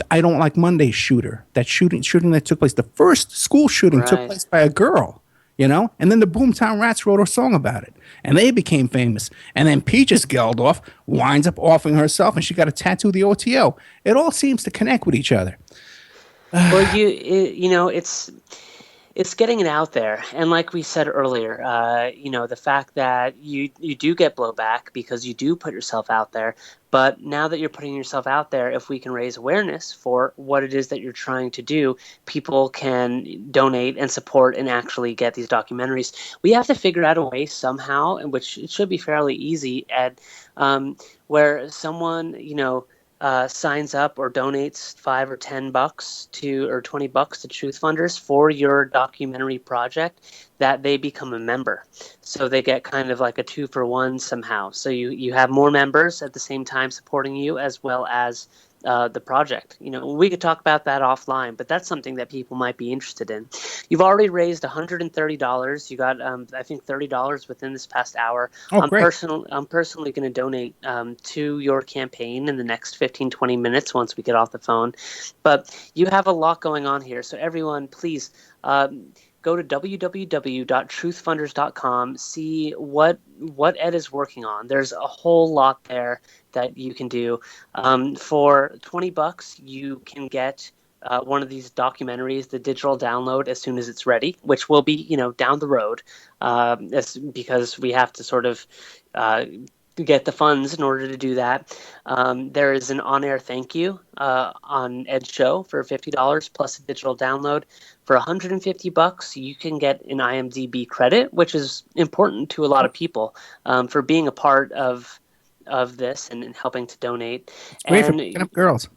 I Don't Like Monday shooter. That shooting that took place, the first school shooting took place by a girl, and then the Boomtown Rats wrote a song about it, and they became famous. And then Peaches Geldof winds up offing herself, and she got a tattoo of the OTO. It all seems to connect with each other. Well, it's getting it out there. And like we said earlier, the fact that you do get blowback because you do put yourself out there. But now that you're putting yourself out there, if we can raise awareness for what it is that you're trying to do, people can donate and support and actually get these documentaries. We have to figure out a way somehow, in which it should be fairly easy, Ed, where someone, signs up or donates $5 or $10 or $20 to Truth Funders for your documentary project, that they become a member. So they get kind of like a 2-for-1 somehow. So you have more members at the same time supporting you, as well as the project. We could talk about that offline, but that's something that people might be interested in. You've already raised $130. You got, I think, $30 within this past hour. Oh, great. I'm personally going to donate to your campaign in the next 15-20 minutes once we get off the phone. But you have a lot going on here. So everyone, please go to www.truthfunders.com, see what Ed is working on. There's a whole lot there that you can do. For $20, you can get one of these documentaries, the digital download, as soon as it's ready, which will be, down the road, because we have to sort of get the funds in order to do that. There is an on-air thank you on Ed's show for $50 plus a digital download. For $150, you can get an IMDb credit, which is important to a lot of people for being a part of this and helping to donate. It's great for picking up girls.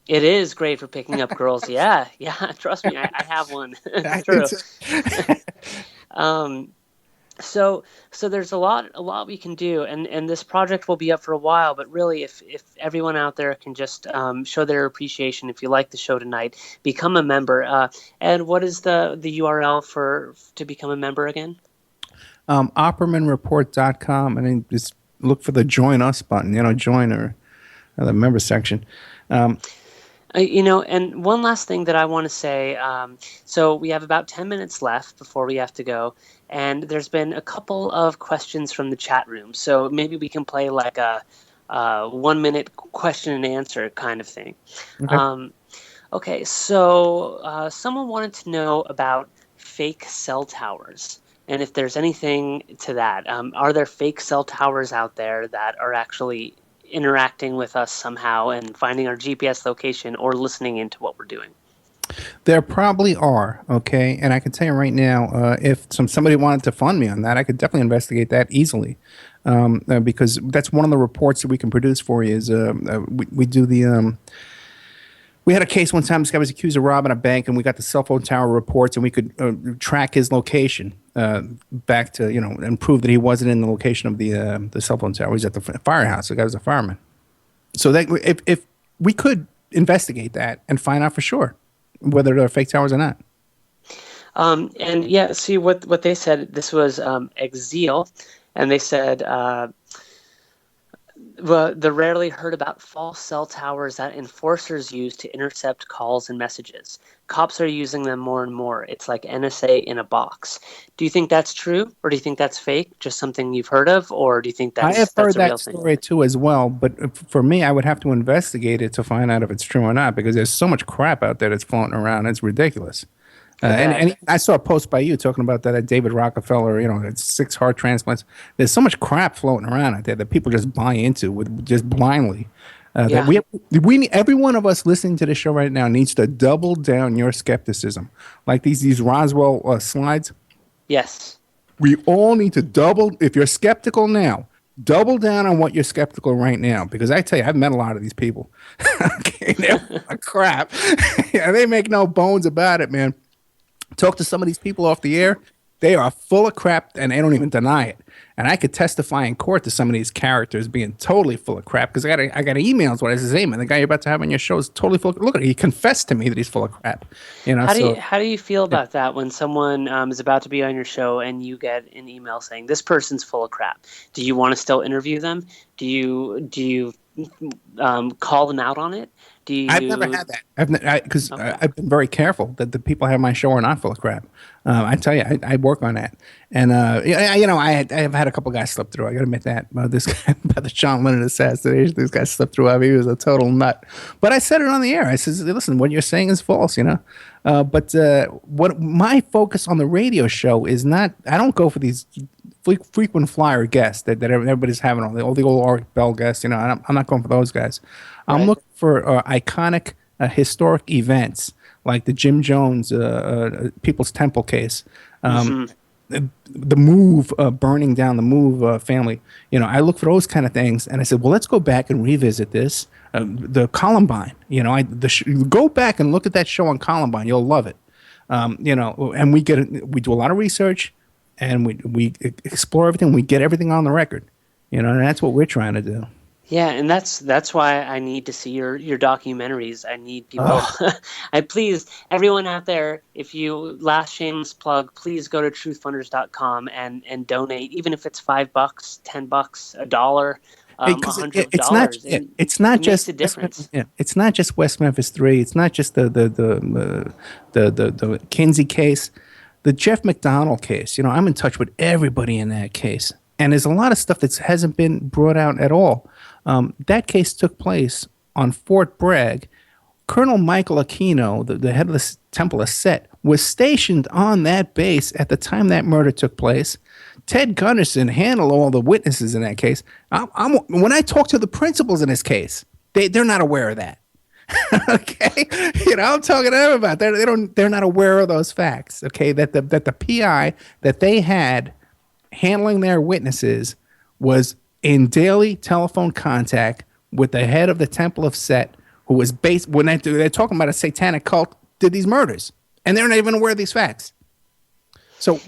It is great for picking up girls. Yeah. Trust me, I have one. It's true. So there's a lot we can do, and this project will be up for a while. But really, if everyone out there can just show their appreciation, if you like the show tonight, become a member. And what is the URL to become a member again? OppermanReport.com, and then just look for the Join Us button. Join or the member section. And one last thing that I want to say. So we have about 10 minutes left before we have to go. And there's been a couple of questions from the chat room. So maybe we can play like a 1 minute question and answer kind of thing. Okay. So someone wanted to know about fake cell towers. And if there's anything to that, are there fake cell towers out there that are actually interacting with us somehow and finding our GPS location or listening into what we're doing? There probably are, okay? And I can tell you right now, if somebody wanted to fund me on that, I could definitely investigate that easily, because that's one of the reports that we can produce for you is we do the... We had a case one time. This guy was accused of robbing a bank, and we got the cell phone tower reports, and we could track his location back to, and prove that he wasn't in the location of the cell phone tower. He was at the firehouse. The guy was a fireman. So that if we could investigate that and find out for sure whether there are fake towers or not. And yeah, see what they said. This was Exil, and they said. The rarely heard about false cell towers that enforcers use to intercept calls and messages. Cops are using them more and more. It's like NSA in a box. Do you think that's true, or do you think that's fake? Just something you've heard of, or do you think that's I have heard a real that story too as well, but for me, I would have to investigate it to find out if it's true or not, because there's so much crap out there that's floating around. It's ridiculous. And I saw a post by you talking about that at David Rockefeller, it's 6 heart transplants. There's so much crap floating around out there that people just buy into with just blindly. That we every one of us listening to this show right now needs to double down your skepticism. Like these Roswell slides. Yes. We all need to double, if you're skeptical now, double down on what you're skeptical right now, because I tell you, I've met a lot of these people. Okay, they're full of crap. Yeah, they make no bones about it, man. Talk to some of these people off the air. They are full of crap, and they don't even deny it. And I could testify in court to some of these characters being totally full of crap, because I got emails where I says, "Hey man, the guy you're about to have on your show is totally full of, look at it, he confessed to me that he's full of crap." How do you feel about that when someone is about to be on your show and you get an email saying this person's full of crap? Do you want to still interview them? Do you call them out on it? I've never had that. Because I've been very careful that the people who have my show are not full of crap. I tell you, I work on that. And, I've had a couple guys slip through. I got to admit that. This guy about the John Lennon assassination, this guy slipped through. I mean, he was a total nut. But I said it on the air. I said, listen, what you're saying is false, But what my focus on the radio show is not, I don't go for these frequent flyer guests that everybody's having, all the old Art Bell guests, I'm not going for those guys. I'm looking for iconic historic events like the Jim Jones People's Temple case, the Move burning down the Move family. I look for those kind of things, and I said, well, let's go back and revisit this. The Columbine, go back and look at that show on Columbine. You'll love it. And we do a lot of research, and we explore everything. We get everything on the record, and that's what we're trying to do. Yeah, and that's why I need to see your documentaries. I need people. Please, everyone out there, if you, last shameless plug, please go to truthfunders.com and donate, even if it's $5, $10, $1. $100. It's not just a difference. It's not just West Memphis 3. It's not just the Kinsey case, the Jeff McDonald case. I'm in touch with everybody in that case, and there's a lot of stuff that hasn't been brought out at all. That case took place on Fort Bragg. Colonel Michael Aquino, the head of the Temple of Set, was stationed on that base at the time that murder took place. Ted Gunderson handled all the witnesses in that case. When I talk to the principals in this case, they're not aware of that. Okay, I'm talking to them about that. They're not aware of those facts. Okay, that the PI that they had handling their witnesses was in daily telephone contact with the head of the Temple of Set, who was based, when they're talking about a satanic cult, did these murders, and they're not even aware of these facts. So,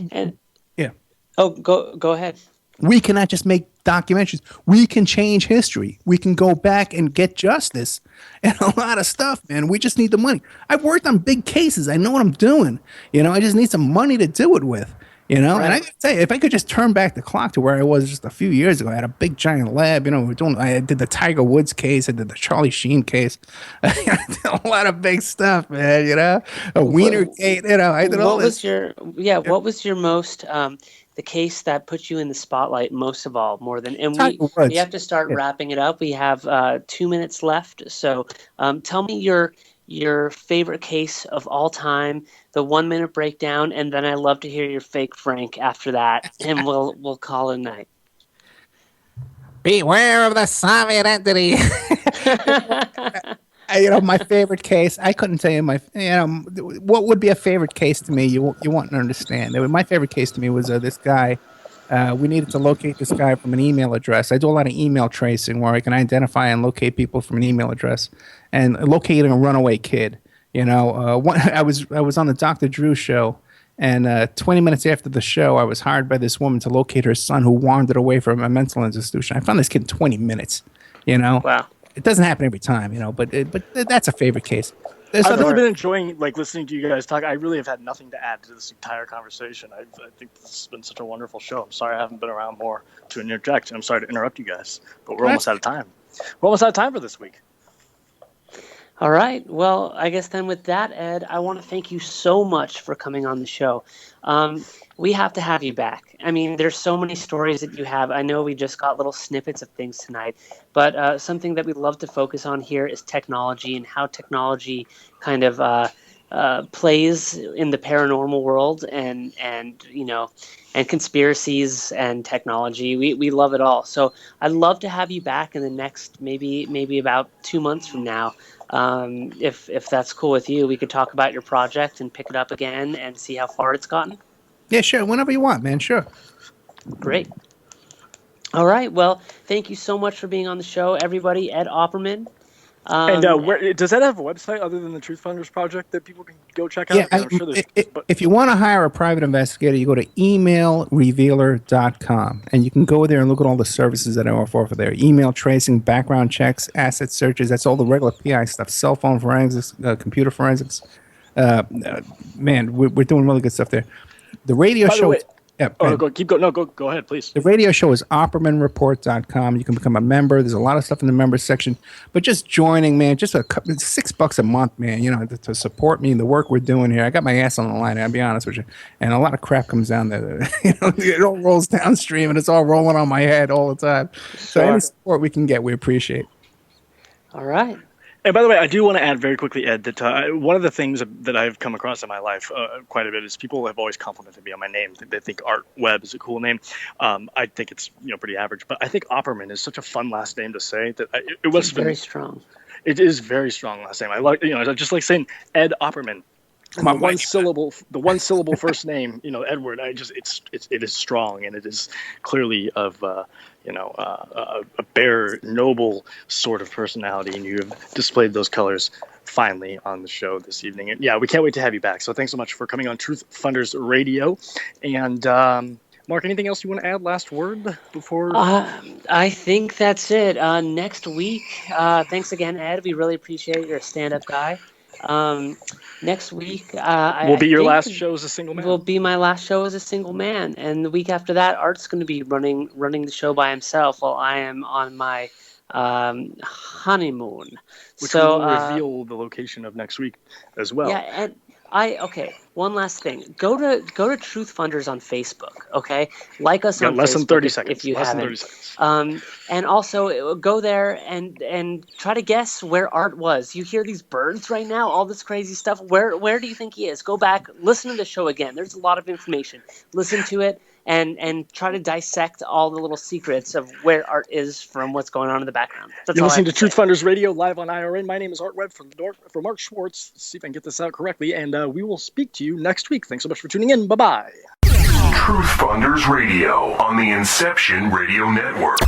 yeah. Oh, go ahead. We cannot just make documentaries. We can change history. We can go back and get justice and a lot of stuff, man. We just need the money. I've worked on big cases. I know what I'm doing. I just need some money to do it with. And I gotta tell you, if I could just turn back the clock to where I was just a few years ago, I had a big giant lab. I did the Tiger Woods case, I did the Charlie Sheen case, I did a lot of big stuff, man. A Wiener Gate. I did all this. What was your most the case that put you in the spotlight most of all, more than? And we have to start wrapping it up. We have 2 minutes left, so tell me your favorite case of all time, the 1 minute breakdown, and then I'd love to hear your fake Frank after that, and we'll call it a night. Beware of the Soviet entity. My favorite case, I couldn't tell you what would be a favorite case to me. You won't understand. My favorite case to me was this guy. We needed to locate this guy from an email address. I do a lot of email tracing where I can identify and locate people from an email address, and locating a runaway kid. I was on the Dr. Drew show, and 20 minutes after the show, I was hired by this woman to locate her son who wandered away from a mental institution. I found this kid in 20 minutes. Wow. It doesn't happen every time, but that's a favorite case. I've really been enjoying listening to you guys talk. I really have had nothing to add to this entire conversation. I think this has been such a wonderful show. I'm sorry I haven't been around more to interject. I'm sorry to interrupt you guys, but we're almost out of time. We're almost out of time for this week. All right. Well, I guess then with that, Ed, I want to thank you so much for coming on the show. We have to have you back. I mean, there's so many stories that you have. I know we just got little snippets of things tonight, but something that we love to focus on here is technology and how technology kind of plays in the paranormal world and conspiracies and technology. We love it all. So I'd love to have you back in the next maybe about 2 months from now. If that's cool with you, we could talk about your project and pick it up again and see how far it's gotten. Yeah, sure. Whenever you want, man. Sure. Great. All right. Well, thank you so much for being on the show, everybody. Ed Opperman. Does Ed have a website other than the TruthFunders project that people can go check out? Yeah, if you want to hire a private investigator, you go to emailrevealer.com, and you can go there and look at all the services that I offer there. Email tracing, background checks, asset searches. That's all the regular PI stuff. Cell phone forensics, computer forensics. Man, we're doing really good stuff there. The radio show... Go ahead, please. The radio show is OppermanReport.com. You can become a member. There's a lot of stuff in the members section. But just joining, man, just it's $6 a month, man, to support me and the work we're doing here. I got my ass on the line, I'll be honest with you. And a lot of crap comes down there. It all rolls downstream, and it's all rolling on my head all the time. So any support we can get, we appreciate. All right. And by the way, I do want to add very quickly, Ed, that one of the things that I've come across in my life quite a bit is people have always complimented me on my name. They think Art Webb is a cool name. I think it's pretty average, but I think Opperman is such a fun last name to say that it was very strong. It is very strong last name. I like I just like saying Ed Opperman. The one syllable first name, Edward. It is strong, and it is clearly of a bare, noble sort of personality, and you have displayed those colors finally on the show this evening. And yeah, we can't wait to have you back. So thanks so much for coming on TruthFunders Radio. And Mark, anything else you want to add? Last word before? I think that's it. Next week, thanks again, Ed. We really appreciate it. You're a stand-up guy. Next week will be your last show as a single man. Will be my last show as a single man, and the week after that, Art's going to be running the show by himself while I am on my honeymoon. Which will reveal the location of next week as well. Yeah, and one last thing. Go to TruthFunders on Facebook, okay? Like us on less Facebook than 30 seconds. If you less haven't. Than 30 seconds. And also go there and try to guess where Art was. You hear these birds right now, all this crazy stuff. Where do you think he is? Go back, listen to the show again. There's a lot of information. Listen to it and try to dissect all the little secrets of where Art is from what's going on in the background. You're listening to TruthFunders Radio live on IRN. My name is Art Webb from Mark Schwartz. Let's see if I can get this out correctly. And we will speak to you next week. Thanks so much for tuning in. Bye-bye. TruthFunders Radio on the Inception Radio Network.